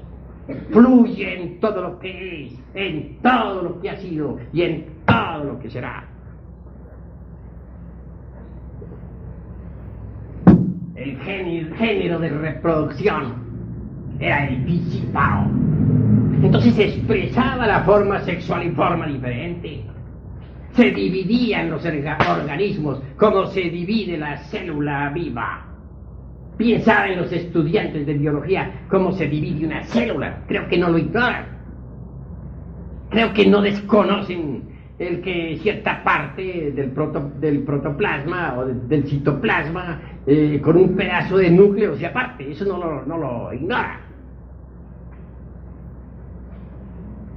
fluye en todo lo que es, en todo lo que ha sido y en todo lo que será. El género de reproducción era el disipado. Entonces se expresaba la forma sexual en forma diferente. Se dividían los organismos como se divide la célula viva. Piensaban los estudiantes de biología cómo se divide una célula. Creo que no lo ignoran. Creo que no desconocen el que cierta parte del protoplasma o del citoplasma con un pedazo de núcleo se aparte. Eso no lo ignora.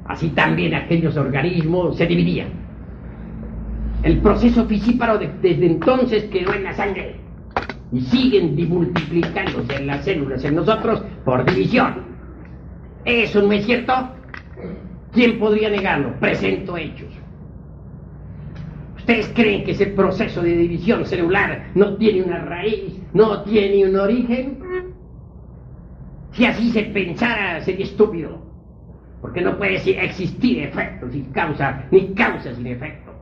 Así también aquellos organismos se dividían. El proceso fisíparo desde entonces quedó en la sangre y siguen multiplicándose en las células, en nosotros, por división. ¿Eso no es cierto? ¿Quién podría negarlo? Presento hechos. ¿Ustedes creen que ese proceso de división celular no tiene una raíz, no tiene un origen? Si así se pensara, sería estúpido, porque no puede existir efecto sin causa, ni causa sin efecto.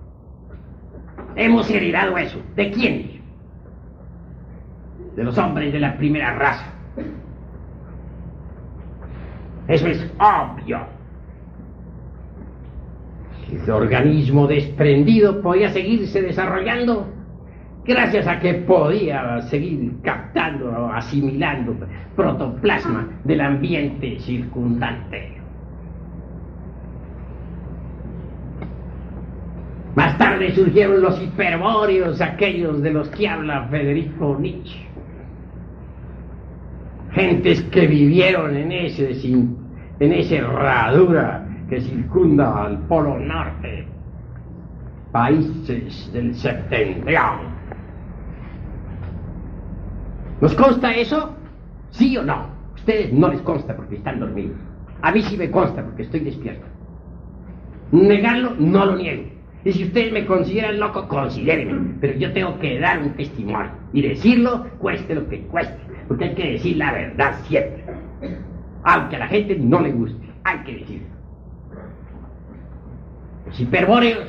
Hemos heredado eso. ¿De quién? De los hombres de la primera raza. Eso es obvio. Si el organismo desprendido podía seguirse desarrollando, gracias a que podía seguir captando, asimilando protoplasma del ambiente circundante. Más tarde surgieron los hiperbóreos, aquellos de los que habla Federico Nietzsche. Gentes que vivieron en esa herradura que circunda al Polo Norte, países del septentrión. ¿Nos consta eso? ¿Sí o no? A ustedes no les consta porque están dormidos. A mí sí me consta porque estoy despierto. Negarlo, no lo niego. Y si ustedes me consideran loco, considérenme. Pero yo tengo que dar un testimonio. Y decirlo, cueste lo que cueste. Porque hay que decir la verdad siempre. Aunque a la gente no le guste, hay que decirlo. Los hiperbóreos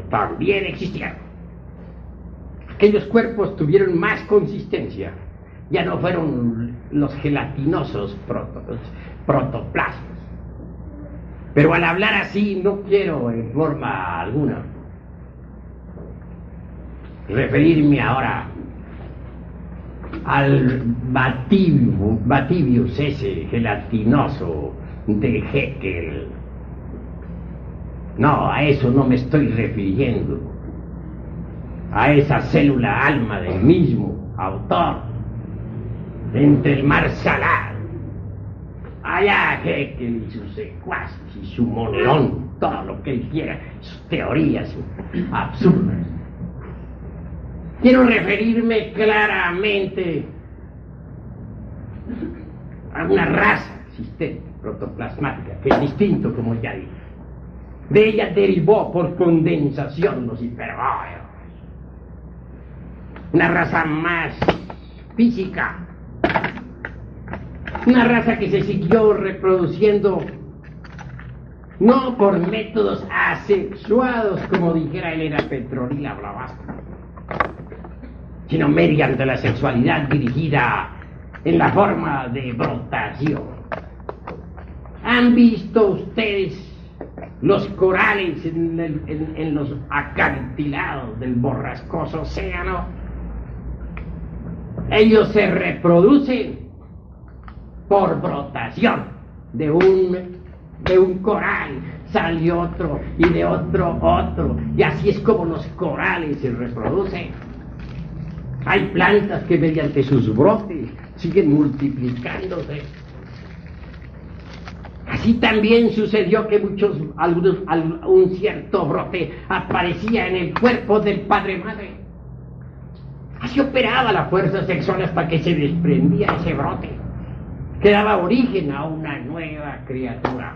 también existieron. Aquellos cuerpos tuvieron más consistencia. Ya no fueron los gelatinosos protoplasmas. Pero al hablar así no quiero en forma alguna referirme ahora al Bativius ese gelatinoso de Haeckel. No, a eso no me estoy refiriendo. A esa célula alma del mismo autor, entre el mar salado. Allá Haeckel y sus secuaces y su moneón, todo lo que él quiera, sus teorías absurdas. Quiero referirme claramente a una raza existente, protoplasmática, que es distinto, como ya dije. De ella derivó por condensación los hiperbóreos. Una raza más física. Una raza que se siguió reproduciendo no por métodos asexuados, como dijera Elena Petronila Blavatsky, sino mediante la sexualidad dirigida en la forma de brotación. ¿Han visto ustedes los corales en los acantilados del borrascoso océano? Ellos se reproducen por brotación. De un coral sale otro, y de otro, y así es como los corales se reproducen. Hay plantas que mediante sus brotes siguen multiplicándose. Así también sucedió que un cierto brote aparecía en el cuerpo del padre-madre. Así operaba la fuerza sexual hasta que se desprendía ese brote, que daba origen a una nueva criatura.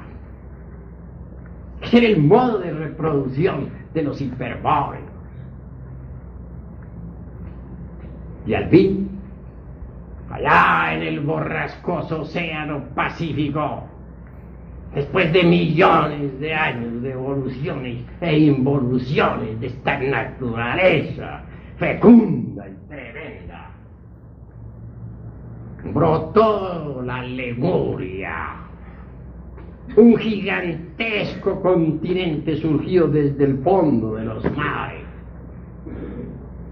Ese era el modo de reproducción de los hiperbóreos. Y al fin, allá en el borrascoso océano Pacífico, después de millones de años de evoluciones e involuciones de esta naturaleza fecunda y tremenda, brotó la Lemuria, un gigantesco continente surgido desde el fondo de los mares,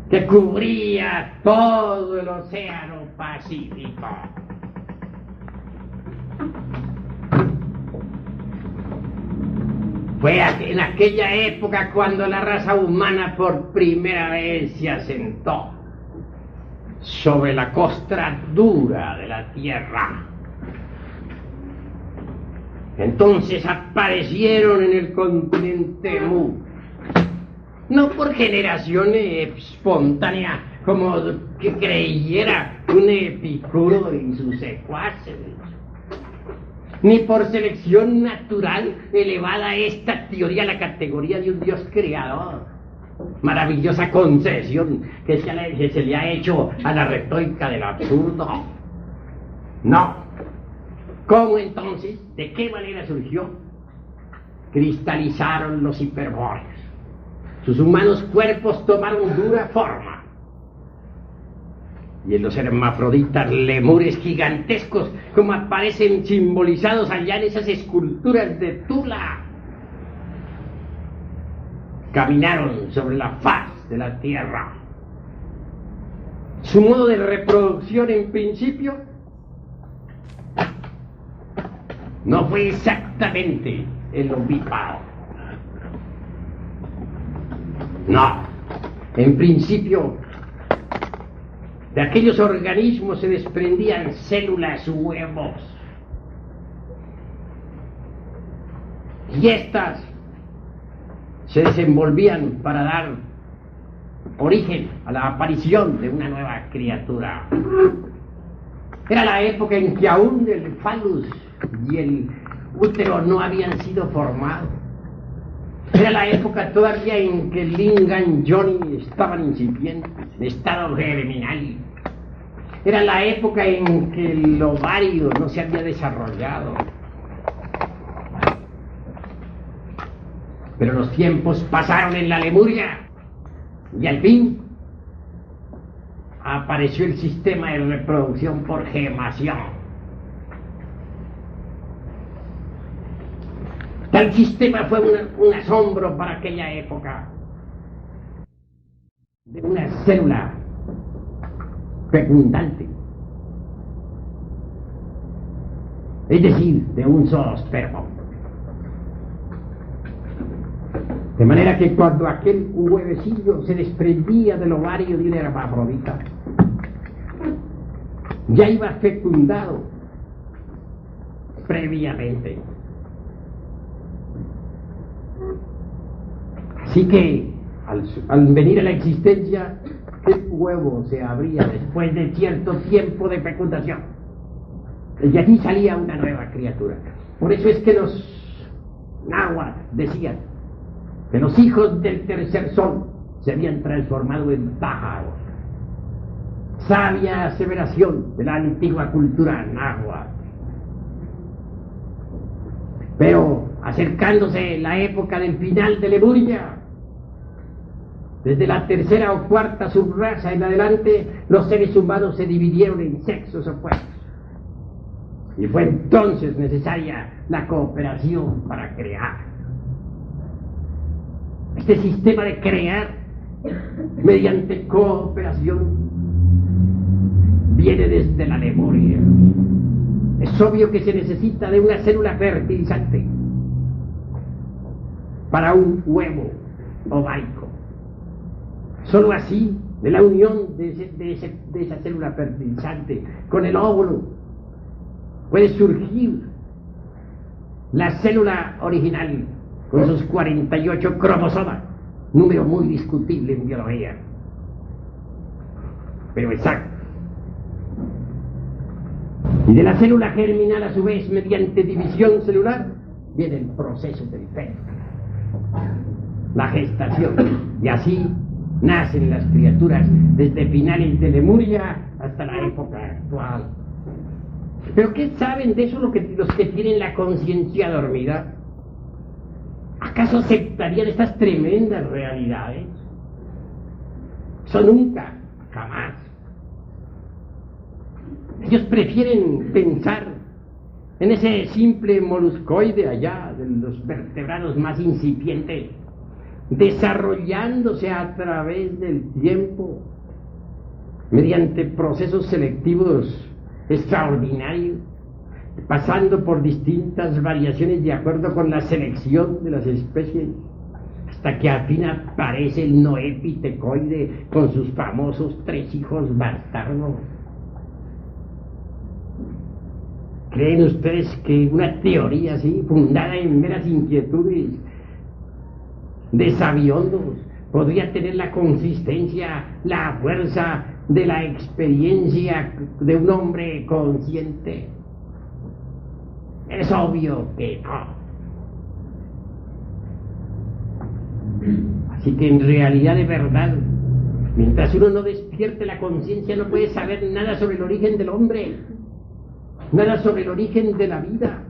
que cubría todo el océano Pacífico. Fue en aquella época cuando la raza humana por primera vez se asentó sobre la costra dura de la Tierra. Entonces aparecieron en el continente Mu, no por generación espontánea, como que creyera un Epicuro y sus secuaces, ni por selección natural elevada esta teoría a la categoría de un Dios creador. Maravillosa concesión que se le ha hecho a la retórica del absurdo. No. ¿Cómo entonces? ¿De qué manera surgió? Cristalizaron los hiperbóreos. Sus humanos cuerpos tomaron dura forma. Y en los hermafroditas lemures gigantescos, como aparecen simbolizados allá en esas esculturas de Tula, caminaron sobre la faz faz de la Tierra. Su modo de reproducción en principio no fue exactamente el ovíparo. No, en principio de aquellos organismos se desprendían células huevos. Y estas se desenvolvían para dar origen a la aparición de una nueva criatura. Era la época en que aún el falus y el útero no habían sido formados. Era la época todavía en que el Lingam Johnny estaban incipientes, en estado germinal. Era la época en que el ovario no se había desarrollado. Pero los tiempos pasaron en la Lemuria y al fin apareció el sistema de reproducción por gemación. Tal sistema fue un asombro para aquella época. De una célula fecundante, es decir, de un zoospermo. De manera que cuando aquel huevecillo se desprendía del ovario de una hermafrodita, ya iba fecundado previamente. Así que al venir a la existencia, el huevo se abría después de cierto tiempo de fecundación. Y allí salía una nueva criatura. Por eso es que los náhuatl decían que los hijos del tercer sol se habían transformado en pájaros. Sabia aseveración de la antigua cultura náhuatl. Pero acercándose la época del final de Lemuria, desde la tercera o cuarta subraza en adelante, los seres humanos se dividieron en sexos opuestos. Y fue entonces necesaria la cooperación para crear. Este sistema de crear mediante cooperación viene desde la Lemuria. Es obvio que se necesita de una célula fertilizante para un huevo ovárico. Solo así, de la unión de esa célula fertilizante con el óvulo, puede surgir la célula original con sus 48 cromosomas, número muy discutible en biología, pero exacto. Y de la célula germinal, a su vez, mediante división celular, viene el proceso del feto, la gestación, y así nacen las criaturas desde finales de Lemuria hasta la época actual. ¿Pero qué saben de eso los que tienen la conciencia dormida? ¿Acaso aceptarían estas tremendas realidades? Eso nunca, jamás. Ellos prefieren pensar en ese simple moluscoide allá, de los vertebrados más incipientes, desarrollándose a través del tiempo, mediante procesos selectivos extraordinarios, pasando por distintas variaciones de acuerdo con la selección de las especies, hasta que al fin aparece el noepitecoide con sus famosos 3 hijos bastardos. ¿Creen ustedes que una teoría así, fundada en meras inquietudes de sabiondos, podría tener la consistencia, la fuerza de la experiencia de un hombre consciente? Es obvio que no. Así que en realidad, de verdad, mientras uno no despierte la conciencia, no puede saber nada sobre el origen del hombre, nada sobre el origen de la vida,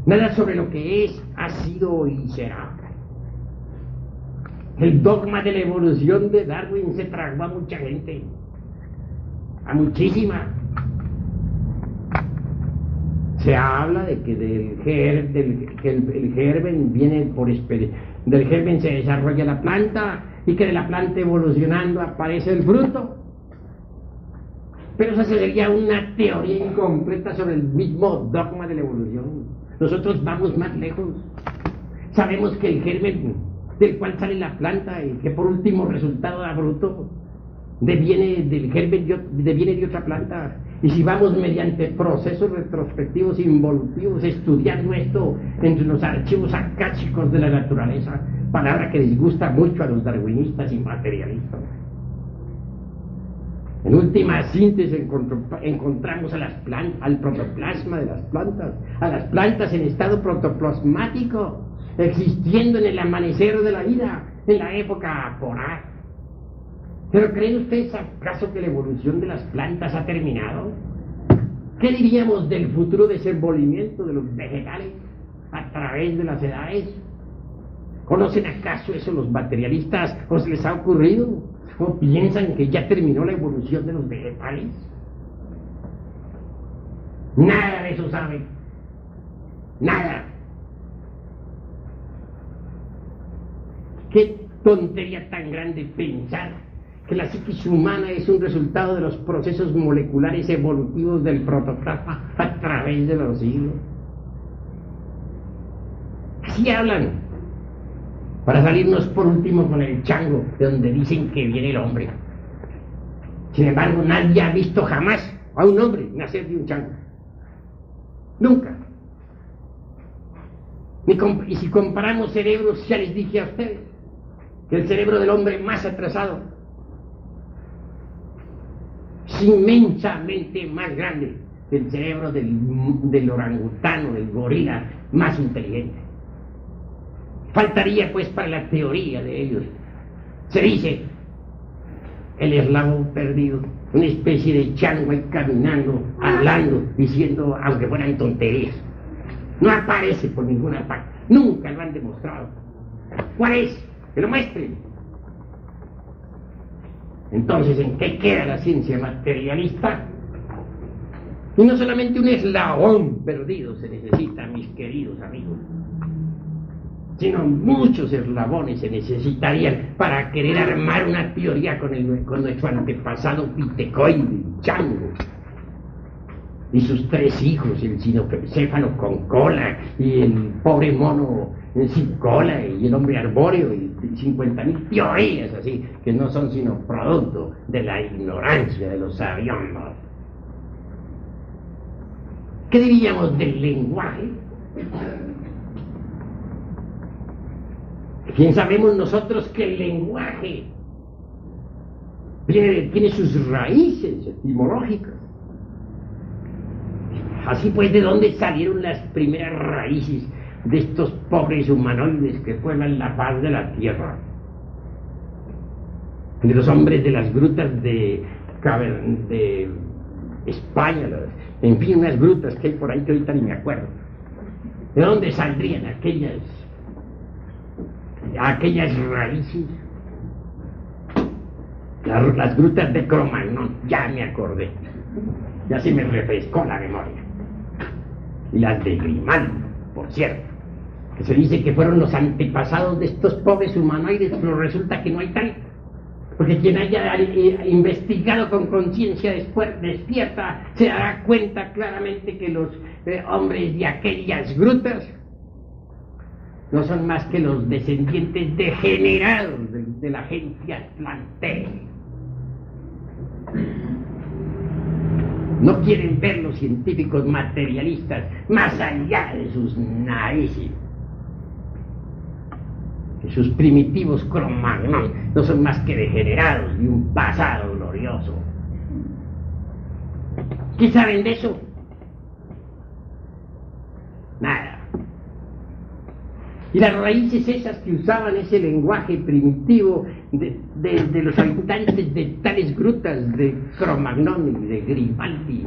nada sobre lo que es, ha sido y será. El dogma de la evolución de Darwin se tragó a mucha gente, a muchísima. Se habla de que el germen viene del germen se desarrolla la planta y que de la planta evolucionando aparece el fruto. Pero esa sería una teoría incompleta sobre el mismo dogma de la evolución. Nosotros vamos más lejos. Sabemos que el germen del cual sale la planta y que por último resultado da fruto, deviene del germen, deviene de otra planta. Y si vamos mediante procesos retrospectivos involutivos estudiando esto entre los archivos akáshicos de la naturaleza, palabra que disgusta mucho a los darwinistas y materialistas. En última síntesis encontramos a al protoplasma de las plantas, a las plantas en estado protoplasmático, existiendo en el amanecer de la vida, en la época polar. ¿Pero creen ustedes acaso que la evolución de las plantas ha terminado? ¿Qué diríamos del futuro desenvolvimiento de los vegetales a través de las edades? ¿Conocen acaso eso los materialistas? ¿O se les ha ocurrido? ¿O piensan que ya terminó la evolución de los vegetales? Nada de eso saben. Nada. Qué tontería tan grande pensar que la psiquis humana es un resultado de los procesos moleculares evolutivos del protoplasma a través de los siglos. Así hablan, para salirnos por último con el chango, de donde dicen que viene el hombre. Sin embargo, nadie ha visto jamás a un hombre nacer de un chango. Nunca. Y si comparamos cerebros, ya les dije a ustedes que el cerebro del hombre más atrasado es inmensamente más grande que el cerebro del orangutano, del gorila más inteligente. Faltaría pues para la teoría de ellos. Se dice el eslabón perdido, una especie de chango ahí caminando, hablando, diciendo, aunque fueran tonterías. No aparece por ninguna parte, nunca lo han demostrado. ¿Cuál es? Que lo muestren. Entonces, ¿en qué queda la ciencia materialista? Y no solamente un eslabón perdido se necesita, mis queridos amigos, sino muchos eslabones se necesitarían para querer armar una teoría con nuestro antepasado pitecoide, chango, y sus tres hijos, el cinocéfalo con cola, y el pobre mono sin cola, y el hombre arbóreo, y 50.000 teorías así, que no son sino producto de la ignorancia de los sabiondos. ¿Qué diríamos del lenguaje? Bien sabemos nosotros que el lenguaje tiene sus raíces etimológicas. Así pues, ¿de dónde salieron las primeras raíces de estos pobres humanoides que pueblan la faz de la tierra? De los hombres de las grutas de España, en fin, unas grutas que hay por ahí que ahorita ni me acuerdo. ¿De dónde saldrían aquellas raíces? Las grutas de Cromagnon, ya me acordé, ya se me refrescó la memoria. Y las de Grimaldi, por cierto, que se dice que fueron los antepasados de estos pobres humanoides, pero resulta que no hay tal, porque quien haya investigado con conciencia despierta se dará cuenta claramente que los hombres de aquellas grutas no son más que los descendientes degenerados de la gente atlante. No quieren ver los científicos materialistas más allá de sus narices. Que sus primitivos Cromagnon no son más que degenerados de un pasado glorioso. ¿Qué saben de eso? Nada. Y las raíces esas que usaban ese lenguaje primitivo de los habitantes de tales grutas de Cromagnon y de Grimaldi,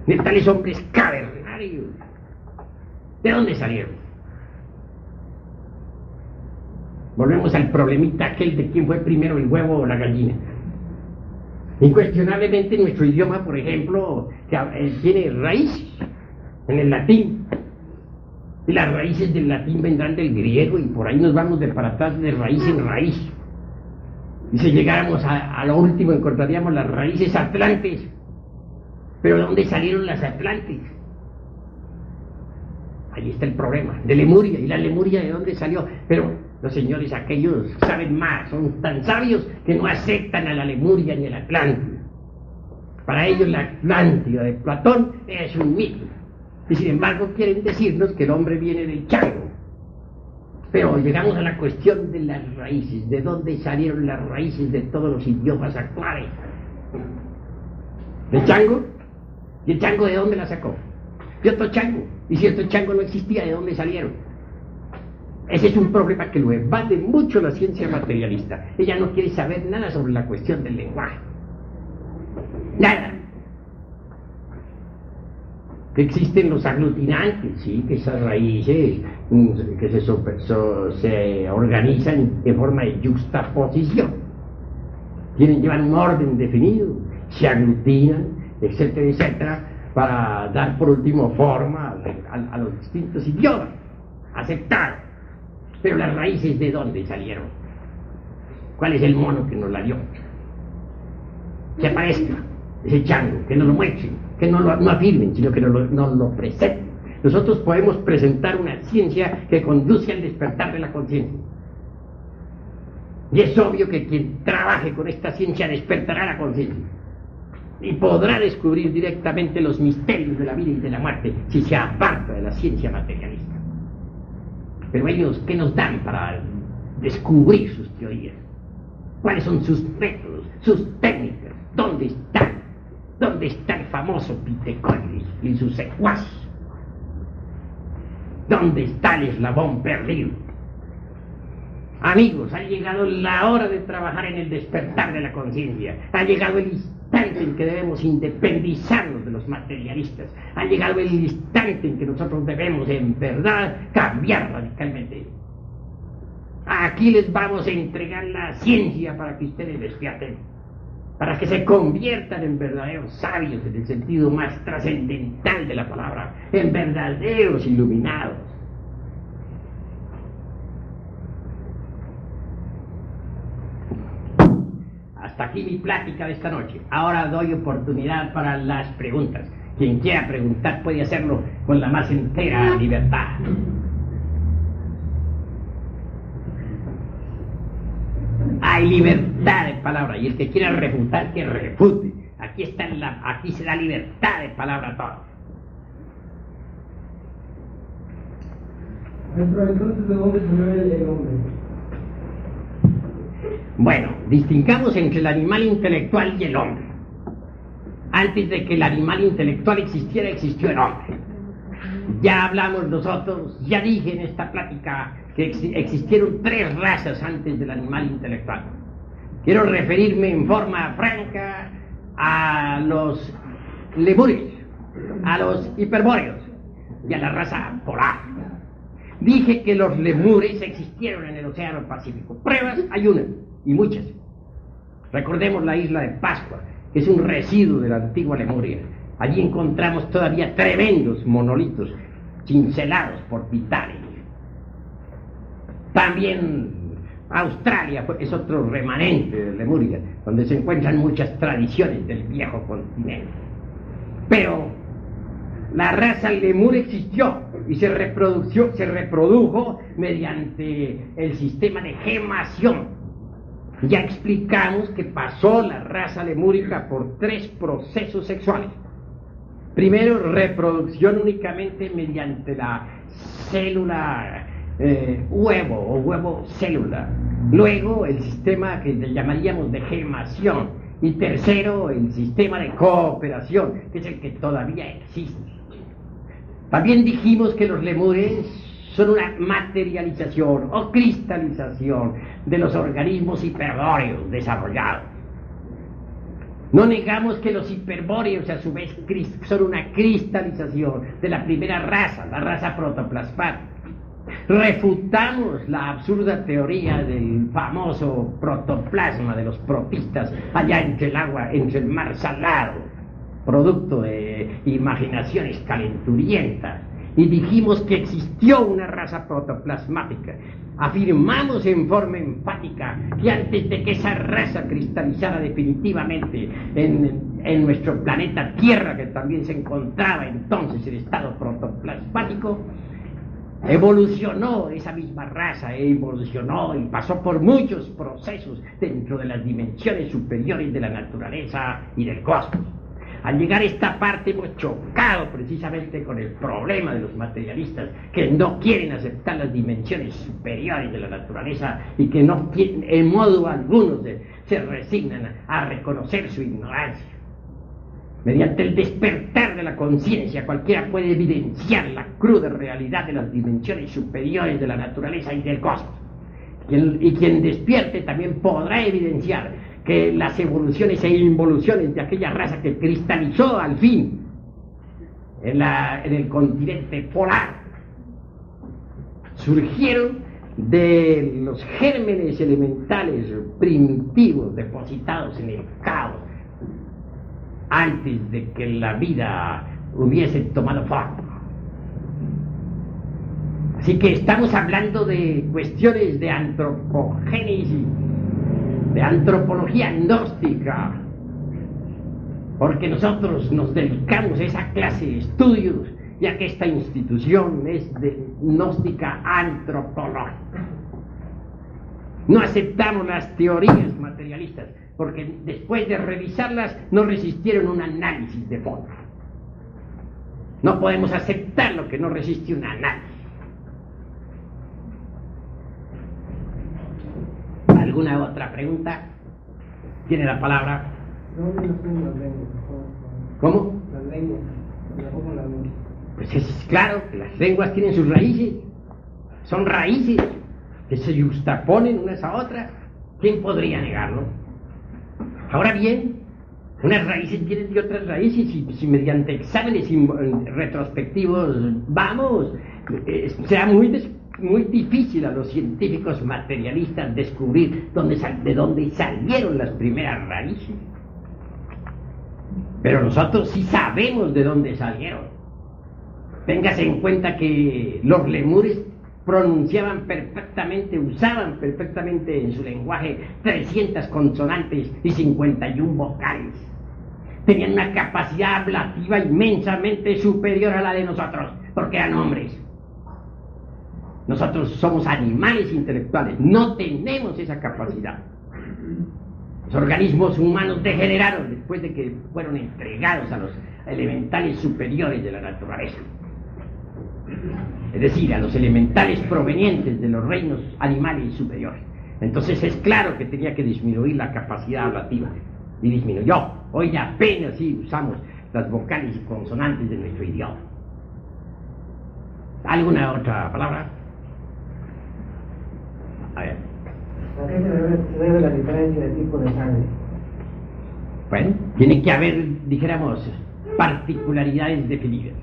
de tales hombres cavernarios, ¿de dónde salieron? Volvemos al problemita aquel de quién fue primero, el huevo o la gallina. Incuestionablemente nuestro idioma, por ejemplo, tiene raíces en el latín. Y las raíces del latín vendrán del griego y por ahí nos vamos de para atrás de raíz en raíz. Y si llegáramos a lo último encontraríamos las raíces atlantes. Pero ¿de dónde salieron las atlantes? Ahí está el problema, de Lemuria. ¿Y la Lemuria de dónde salió? Pero los señores aquellos saben más, son tan sabios que no aceptan a la Lemuria ni a la Atlántida. Para ellos la Atlántida de Platón es un mito. Y sin embargo quieren decirnos que el hombre viene del chango. Pero llegamos a la cuestión de las raíces, de dónde salieron las raíces de todos los idiomas actuales. ¿Del chango? ¿Y el chango de dónde la sacó? De otro chango. Y si otro chango no existía, ¿de dónde salieron? Ese es un problema que lo evade mucho la ciencia materialista. Ella no quiere saber nada sobre la cuestión del lenguaje. Nada. Que existen los aglutinantes, sí, que esas raíces que se organizan en forma de juxtaposición. Llevan un orden definido, se aglutinan, etcétera, etcétera, para dar por último forma a los distintos idiomas, aceptar. Pero las raíces, ¿de dónde salieron? ¿Cuál es el mono que nos la dio? Que aparezca ese chango, que nos lo muestren, que no afirmen, sino que nos lo presenten. Nosotros podemos presentar una ciencia que conduce al despertar de la conciencia. Y es obvio que quien trabaje con esta ciencia despertará la conciencia. Y podrá descubrir directamente los misterios de la vida y de la muerte si se aparta de la ciencia materialista. Pero ellos, ¿qué nos dan para descubrir sus teorías? ¿Cuáles son sus métodos, sus técnicas? ¿Dónde están? ¿Dónde está el famoso Pitecoides y sus secuaces? ¿Dónde está el eslabón perdido? Amigos, ha llegado la hora de trabajar en el despertar de la conciencia. Ha llegado el instante en que debemos independizarnos de los materialistas. Ha llegado el instante en que nosotros debemos, en verdad, cambiar radicalmente. Aquí les vamos a entregar la ciencia para que ustedes despierten, para que se conviertan en verdaderos sabios en el sentido más trascendental de la palabra, en verdaderos iluminados. Hasta aquí mi plática de esta noche. Ahora doy oportunidad para las preguntas. Quien quiera preguntar puede hacerlo con la más entera libertad. Hay libertad de palabra, y el que quiera refutar, que refute. Aquí se da libertad de palabra a todos. Entonces, ¿de dónde salió el hombre? Bueno, distingamos entre el animal intelectual y el hombre. Antes de que el animal intelectual existiera, existió el hombre. Ya hablamos nosotros, ya dije en esta plática que existieron 3 razas antes del animal intelectual. Quiero referirme en forma franca a los lemures, a los hiperbóreos y a la raza polar. Dije que los lemures existieron en el Océano Pacífico. Pruebas hay una, y muchas. Recordemos la isla de Pascua, que es un residuo de la antigua Lemuria. Allí encontramos todavía tremendos monolitos cincelados por titanes. También Australia es otro remanente de Lemuria, donde se encuentran muchas tradiciones del viejo continente. Pero la raza lemur existió y se reprodujo mediante el sistema de gemación. Ya explicamos que pasó la raza lemúrica por 3 procesos sexuales. Primero, reproducción únicamente mediante la célula huevo o huevo célula. Luego, el sistema que le llamaríamos de gemación. Y tercero, el sistema de cooperación, que es el que todavía existe. También dijimos que los lemures son una materialización o cristalización de los organismos hiperbóreos desarrollados. No negamos que los hiperbóreos a su vez son una cristalización de la primera raza, la raza protoplasmática. Refutamos la absurda teoría del famoso protoplasma de los protistas allá entre el agua, entre el mar salado, producto de imaginaciones calenturientas, y dijimos que existió una raza protoplasmática. Afirmamos en forma enfática que antes de que esa raza cristalizara definitivamente en nuestro planeta Tierra, que también se encontraba entonces en estado protoplasmático, evolucionó esa misma raza, evolucionó y pasó por muchos procesos dentro de las dimensiones superiores de la naturaleza y del cosmos. Al llegar a esta parte hemos chocado precisamente con el problema de los materialistas que no quieren aceptar las dimensiones superiores de la naturaleza y que no quieren, en modo alguno se resignan a reconocer su ignorancia. Mediante el despertar de la conciencia, cualquiera puede evidenciar la cruda realidad de las dimensiones superiores de la naturaleza y del cosmos. Y quien despierte también podrá evidenciar que las evoluciones e involuciones de aquella raza que cristalizó al fin en el continente polar surgieron de los gérmenes elementales primitivos depositados en el caos antes de que la vida hubiese tomado forma. Así que estamos hablando de cuestiones de antropogénesis, de antropología gnóstica, porque nosotros nos dedicamos a esa clase de estudios, ya que esta institución es de gnóstica antropológica. No aceptamos las teorías materialistas, porque después de revisarlas no resistieron un análisis de fondo. No podemos aceptar lo que no resiste un análisis. ¿Alguna otra pregunta? ¿Tiene la palabra? No las lenguas. ¿Cómo? Las lenguas. Pues es claro que las lenguas tienen sus raíces. Son raíces que se justaponen unas a otras. ¿Quién podría negarlo? Ahora bien, unas raíces vienen de otras raíces y si mediante exámenes retrospectivos vamos, será muy difícil a los científicos materialistas descubrir de dónde salieron las primeras raíces. Pero nosotros sí sabemos de dónde salieron. Téngase en cuenta que los lemures pronunciaban perfectamente, usaban perfectamente en su lenguaje 300 consonantes y 51 vocales. Tenían una capacidad ablativa inmensamente superior a la de nosotros, porque eran hombres. Nosotros somos animales intelectuales, no tenemos esa capacidad. Los organismos humanos degeneraron después de que fueron entregados a los elementales superiores de la naturaleza. Es decir, a los elementales provenientes de los reinos animales superiores. Entonces es claro que tenía que disminuir la capacidad ablativa. Y disminuyó. Hoy apenas sí usamos las vocales y consonantes de nuestro idioma. ¿Alguna otra palabra? A ver. ¿A qué se debe la diferencia de tipo de sangre? Bueno, tiene que haber, dijéramos, particularidades definidas.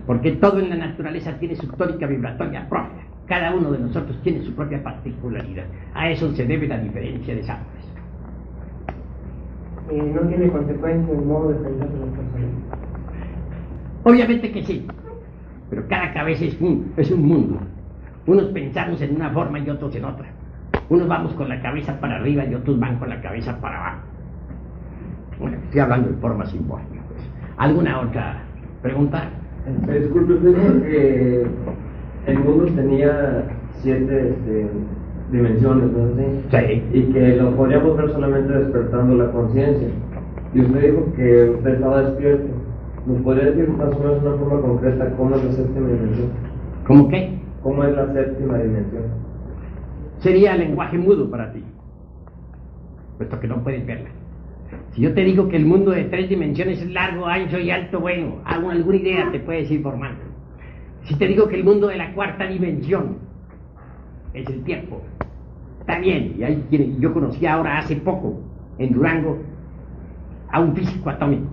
Porque todo en la naturaleza tiene su tónica vibratoria propia. Cada uno de nosotros tiene su propia particularidad. A eso se debe la diferencia de sangres. ¿No tiene consecuencia el modo de pensar de las personas? Obviamente que sí. Pero cada cabeza es un mundo. Unos pensamos en una forma y otros en otra. Unos vamos con la cabeza para arriba y otros van con la cabeza para abajo. Bueno, estoy hablando de forma simbólica. Pues. ¿Alguna otra pregunta? Disculpe, usted dijo que el mundo tenía 7 dimensiones, ¿no? Sí. Y que lo podríamos ver solamente despertando la conciencia. Y usted dijo que usted estaba despierto. ¿Nos podría decir más o menos de una forma concreta cómo es la séptima dimensión? ¿Cómo qué? ¿Cómo es la séptima dimensión? Sería lenguaje mudo para ti, puesto que no puedes verla. Si yo te digo que el mundo de 3 dimensiones es largo, ancho y alto, bueno, alguna idea te puedes ir formando. Si te digo que el mundo de la 4ª dimensión es el tiempo, está bien. Y hay yo conocí ahora hace poco en Durango a un físico atómico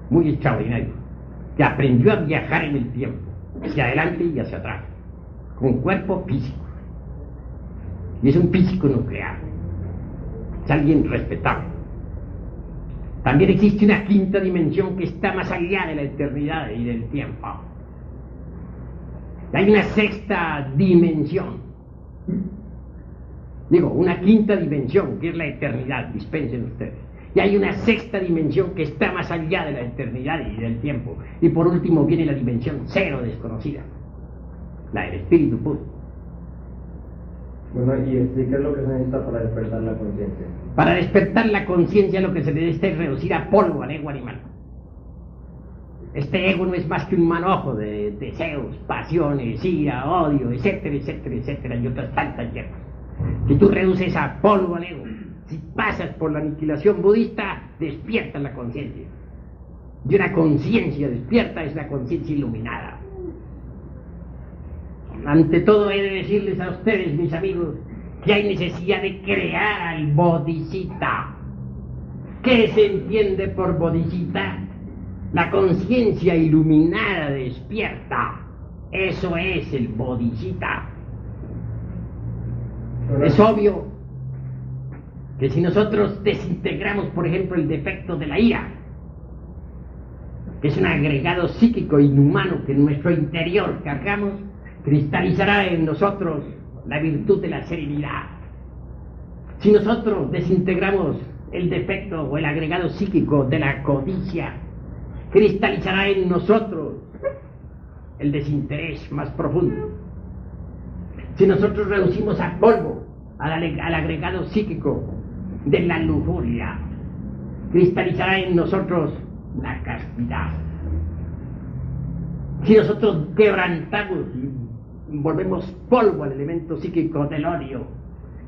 muy extraordinario que aprendió a viajar en el tiempo, hacia adelante y hacia atrás, con cuerpo físico. Y es un físico nuclear, es alguien respetable. También existe una 5ª dimensión que está más allá de la eternidad y del tiempo. Hay una sexta dimensión. Digo, una quinta dimensión, que es la eternidad, dispensen ustedes. Y hay una sexta dimensión que está más allá de la eternidad y del tiempo. Y por último viene la dimensión cero desconocida, la del espíritu puro. Bueno, ¿y qué es lo que se necesita para despertar la conciencia? Para despertar la conciencia lo que se necesita es reducir a polvo al ego animal. Este ego no es más que un manojo de deseos, pasiones, ira, odio, etcétera, etcétera, etcétera, y otras tantas hierbas. Si tú reduces a polvo al ego, si pasas por la aniquilación budista, despiertas la conciencia. Y una conciencia despierta es la conciencia iluminada. Ante todo he de decirles a ustedes, mis amigos, que hay necesidad de crear al bodhisattva. ¿Qué se entiende por bodhisattva? La conciencia iluminada despierta. Eso es el bodhisattva. Es obvio que si nosotros desintegramos, por ejemplo, el defecto de la ira, que es un agregado psíquico inhumano que en nuestro interior cargamos, cristalizará en nosotros la virtud de la serenidad. Si nosotros desintegramos el defecto o el agregado psíquico de la codicia, cristalizará en nosotros el desinterés más profundo. Si nosotros reducimos a polvo al agregado psíquico de la lujuria, cristalizará en nosotros la castidad. Si nosotros quebrantamos y volvemos polvo al elemento psíquico del odio,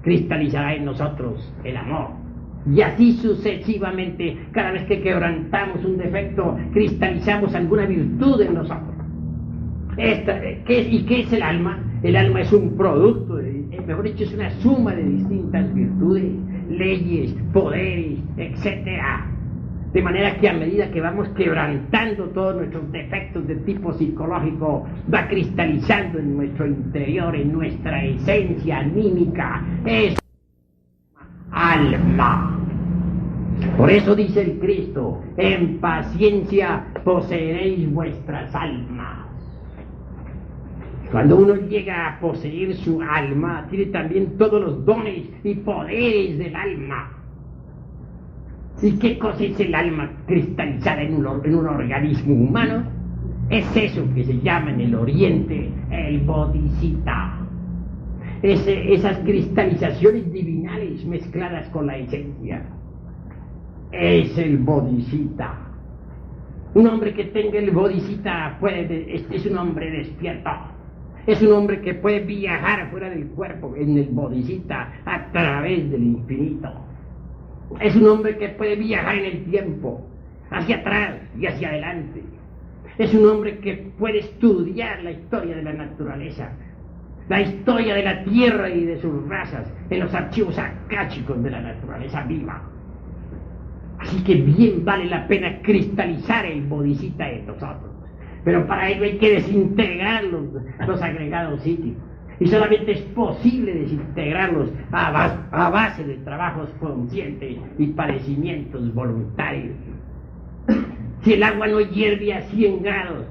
cristalizará en nosotros el amor. Y así sucesivamente, cada vez que quebrantamos un defecto, cristalizamos alguna virtud en nosotros. ¿Y qué es el alma? El alma es un producto, mejor dicho, es una suma de distintas virtudes, leyes, poderes, etcétera. De manera que a medida que vamos quebrantando todos nuestros defectos de tipo psicológico, va cristalizando en nuestro interior, en nuestra esencia anímica, es alma. Por eso dice el Cristo, en paciencia poseeréis vuestras almas. Cuando uno llega a poseer su alma, tiene también todos los dones y poderes del alma. ¿Y qué cosa es el alma cristalizada en un organismo humano? Es eso que se llama en el Oriente el bodhisattva. Esas cristalizaciones divinales mezcladas con la esencia. Es el bodhisattva. Un hombre que tenga el bodhisattva es un hombre despierto. Es un hombre que puede viajar fuera del cuerpo en el bodhisattva a través del infinito. Es un hombre que puede viajar en el tiempo, hacia atrás y hacia adelante. Es un hombre que puede estudiar la historia de la naturaleza, la historia de la tierra y de sus razas en los archivos akáshicos de la naturaleza viva. Así que bien vale la pena cristalizar el bodhisattva en nosotros. Pero para ello hay que desintegrar los agregados psíquicos. Y solamente es posible desintegrarlos a base de trabajos conscientes y padecimientos voluntarios. Si el agua no hierve a 100 grados,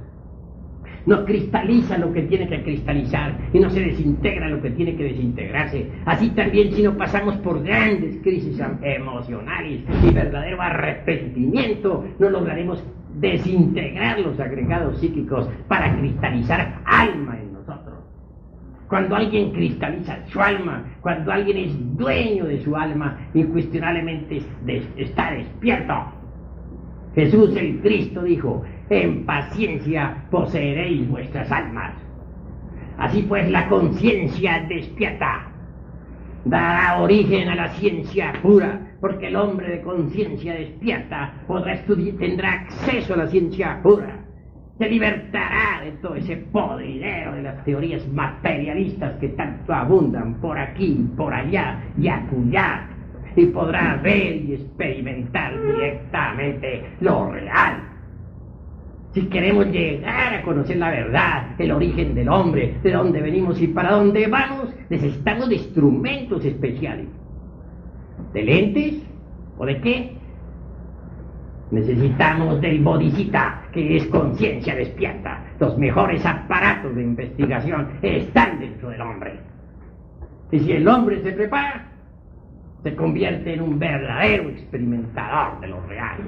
no cristaliza lo que tiene que cristalizar y no se desintegra lo que tiene que desintegrarse. Así también, si no pasamos por grandes crisis emocionales y verdadero arrepentimiento, no lograremos desintegrar los agregados psíquicos para cristalizar alma en nosotros. Cuando alguien cristaliza su alma, cuando alguien es dueño de su alma, incuestionablemente está despierto. Jesús el Cristo dijo, en paciencia poseeréis vuestras almas. Así pues, la conciencia despierta dará origen a la ciencia pura, porque el hombre de conciencia despierta tendrá acceso a la ciencia pura. Se libertará de todo ese podridero de las teorías materialistas que tanto abundan por aquí, por allá y acullá, y podrá ver y experimentar directamente lo real. Si queremos llegar a conocer la verdad, el origen del hombre, de dónde venimos y para dónde vamos, necesitamos de instrumentos especiales. ¿De lentes? ¿O de qué? Necesitamos del bodhisattva, que es conciencia despierta. los mejores aparatos de investigación están dentro del hombre. Y si el hombre se prepara, se convierte en un verdadero experimentador de lo real.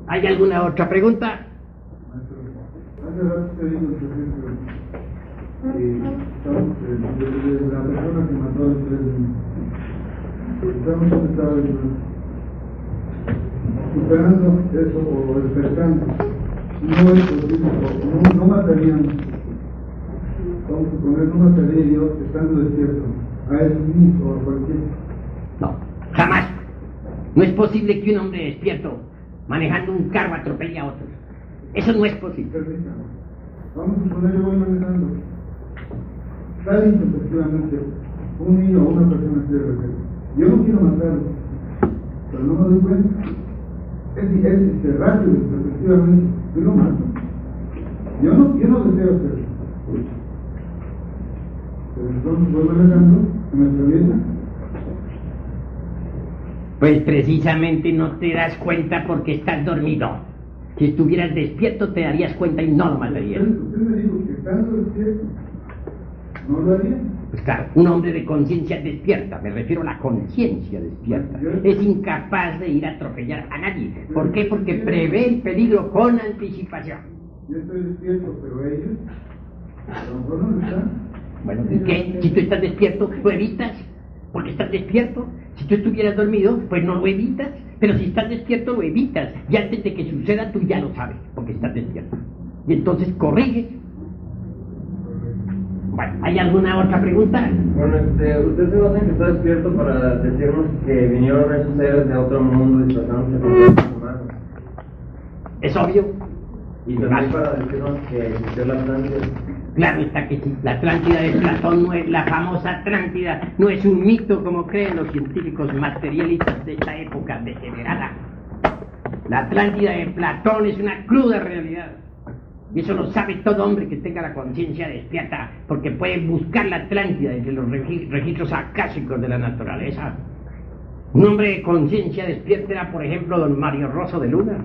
¿Hay alguna otra pregunta? Hace rato te digo, por ejemplo, la persona que mató a los 3 niños. Estamos en estado de superando eso o despertando. No es posible, no mataríamos. Vamos a suponer, no mataría yo estando despierto a esos niños o a cualquier. No, jamás. No es posible que un hombre despierto manejando un carro atropelle a otros. Eso no es posible. Permítame. Vamos a suponer, yo voy manejando. Sale efectivamente un niño o una persona que debe ser. Yo no quiero matarlo, pero no me doy cuenta. Es rápido, efectivamente, yo lo mato. Yo no deseo hacerlo. Pero entonces voy manejando, me atraviesa. Pues precisamente no te das cuenta porque estás dormido. Si estuvieras despierto te darías cuenta y no lo matarías. Usted me dijo que estando despierto, ¿no lo haría? Pues claro, un hombre de conciencia despierta, me refiero a la conciencia despierta, es incapaz de ir a atropellar a nadie. ¿Por qué? Porque prevé el peligro con anticipación. Yo estoy despierto, pero ellos, a lo mejor no lo están. Bueno, ¿y qué? Si tú estás despierto, ¿lo evitas? Porque estás despierto. Si tú estuvieras dormido, pues no lo evitas. Pero si estás despierto, lo evitas. Y antes de que suceda, tú ya lo sabes, porque estás despierto. Y entonces corriges. Bueno, ¿hay alguna otra pregunta? Bueno, usted se basa en que está despierto para decirnos que vinieron esos seres de otro mundo disfrazándose con los humanos. Es obvio. Y también para decirnos que existió la Atlántida. Claro está que sí. La Atlántida de Platón no es la famosa Atlántida, no es un mito como creen los científicos materialistas de esta época degenerada. La Atlántida de Platón es una cruda realidad. Y eso lo sabe todo hombre que tenga la conciencia despierta, porque puede buscar la Atlántida entre los registros acásicos de la naturaleza. Un hombre de conciencia despierta era, por ejemplo, don Mario Rosso de Luna.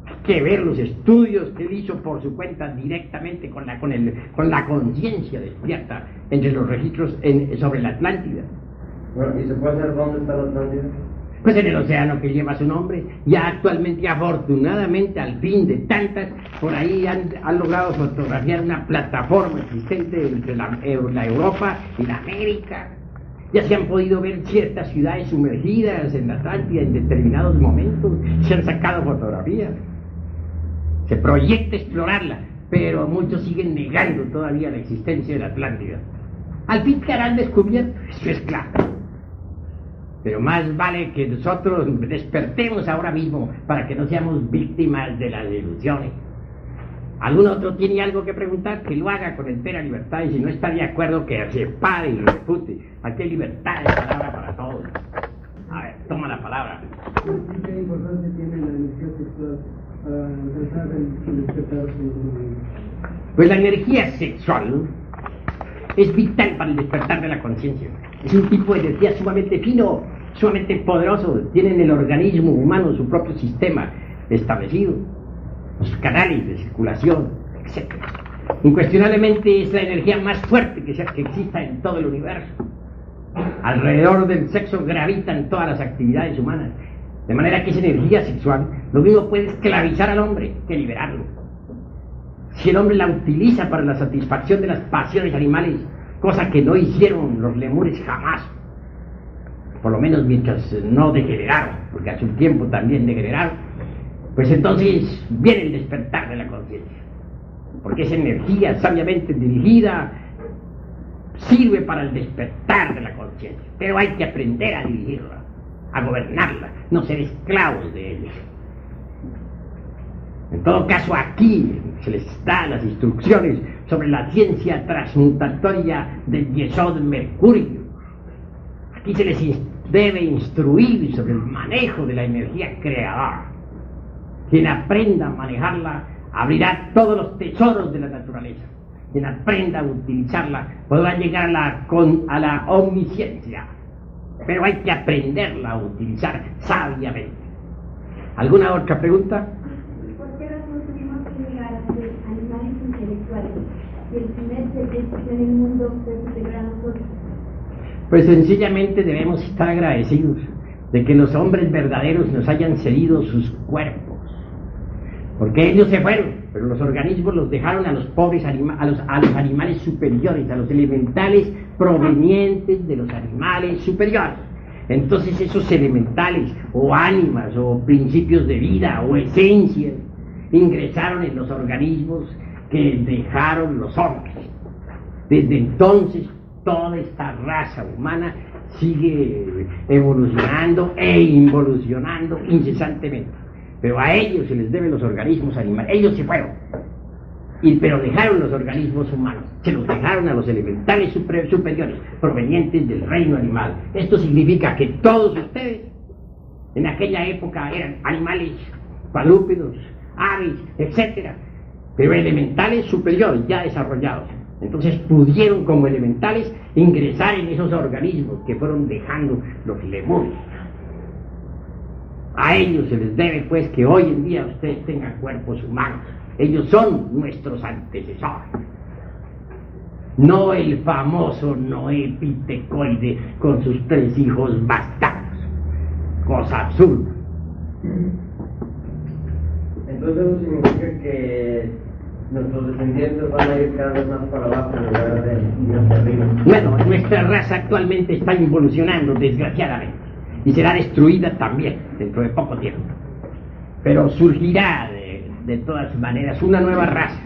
Hay que ver los estudios que él hizo por su cuenta directamente con la conciencia despierta entre los registros sobre la Atlántida. Bueno, ¿y se puede saber dónde está la Atlántida? Pues en el océano que lleva su nombre. Ya actualmente, afortunadamente, al fin de tantas, por ahí han logrado fotografiar una plataforma existente entre la Europa y la América. Ya se han podido ver ciertas ciudades sumergidas en la Atlántida en determinados momentos. Se han sacado fotografías. Se proyecta explorarla, pero muchos siguen negando todavía la existencia de la Atlántida. Al fin que harán descubierto, eso es claro. Pero más vale que nosotros despertemos ahora mismo para que no seamos víctimas de las ilusiones. ¿Algún otro tiene algo que preguntar? Que lo haga con entera libertad, y si no está de acuerdo que se pare y lo refute. Aquí hay libertad de palabra para todos. A ver, toma la palabra. ¿Qué importancia tiene la energía sexual para alcanzar el despertar? Pues la energía sexual es vital para el despertar de la conciencia. Es un tipo de energía sumamente fino, sumamente poderoso. Tiene en el organismo humano su propio sistema establecido, los canales de circulación, etc. Incuestionablemente es la energía más fuerte que exista en todo el universo. Alrededor del sexo gravitan todas las actividades humanas, de manera que esa energía sexual lo mismo puede esclavizar al hombre que liberarlo. Si el hombre la utiliza para la satisfacción de las pasiones animales, cosa que no hicieron los lemures jamás, por lo menos mientras no degeneraron, porque a su tiempo también degeneraron, pues entonces viene el despertar de la conciencia, porque esa energía sabiamente dirigida sirve para el despertar de la conciencia, pero hay que aprender a dirigirla, a gobernarla, no ser esclavos de ella. En todo caso, aquí se les dan las instrucciones sobre la ciencia transmutatoria del Yesod Mercurio. Aquí se les debe instruir sobre el manejo de la energía creadora. Quien aprenda a manejarla abrirá todos los tesoros de la naturaleza. Quien aprenda a utilizarla podrá llegar a la omnisciencia. Pero hay que aprenderla a utilizar sabiamente. ¿Alguna otra pregunta? ¿Por qué razón tuvimos que llegar intelectuales, y el primer ser que existió en el mundo fue superior a nosotros. Pues sencillamente debemos estar agradecidos de que los hombres verdaderos nos hayan cedido sus cuerpos, porque ellos se fueron, pero los organismos los dejaron a los pobres a los animales superiores, a los elementales provenientes de los animales superiores. Entonces esos elementales o ánimas o principios de vida o esencias ingresaron en los organismos que dejaron los hombres. Desde entonces toda esta raza humana sigue evolucionando e involucionando incesantemente, pero a ellos se les deben los organismos animales. Ellos se fueron, pero dejaron los organismos humanos, se los dejaron a los elementales superiores provenientes del reino animal. Esto significa que todos ustedes en aquella época eran animales cuadrúpedos, aves, etcétera, pero elementales superiores ya desarrollados. Entonces pudieron como elementales ingresar en esos organismos que fueron dejando los lemures. A ellos se les debe pues que hoy en día ustedes tengan cuerpos humanos. Ellos son nuestros antecesores, no el famoso Noé Pitecoide con sus 3 hijos bastardos, cosa absurda. Entonces eso significa que nuestros descendientes van a ir cada vez más para abajo en lugar de ir hacia arriba. Bueno, nuestra raza actualmente está involucionando, desgraciadamente, y será destruida también dentro de poco tiempo. Pero surgirá de todas maneras una nueva raza.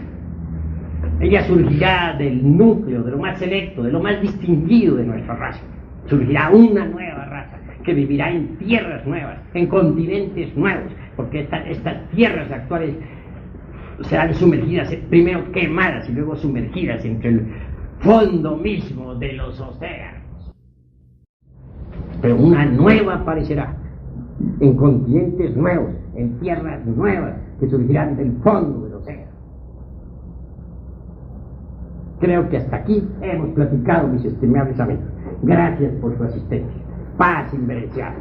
Ella surgirá del núcleo, de lo más selecto, de lo más distinguido de nuestra raza. Surgirá una nueva raza que vivirá en tierras nuevas, en continentes nuevos, porque estas tierras actuales serán sumergidas, primero quemadas y luego sumergidas entre el fondo mismo de los océanos. Pero una nueva aparecerá en continentes nuevos, en tierras nuevas que surgirán del fondo del océano. Creo que hasta aquí hemos platicado, mis estimados amigos. Gracias por su asistencia. Paz inverencial.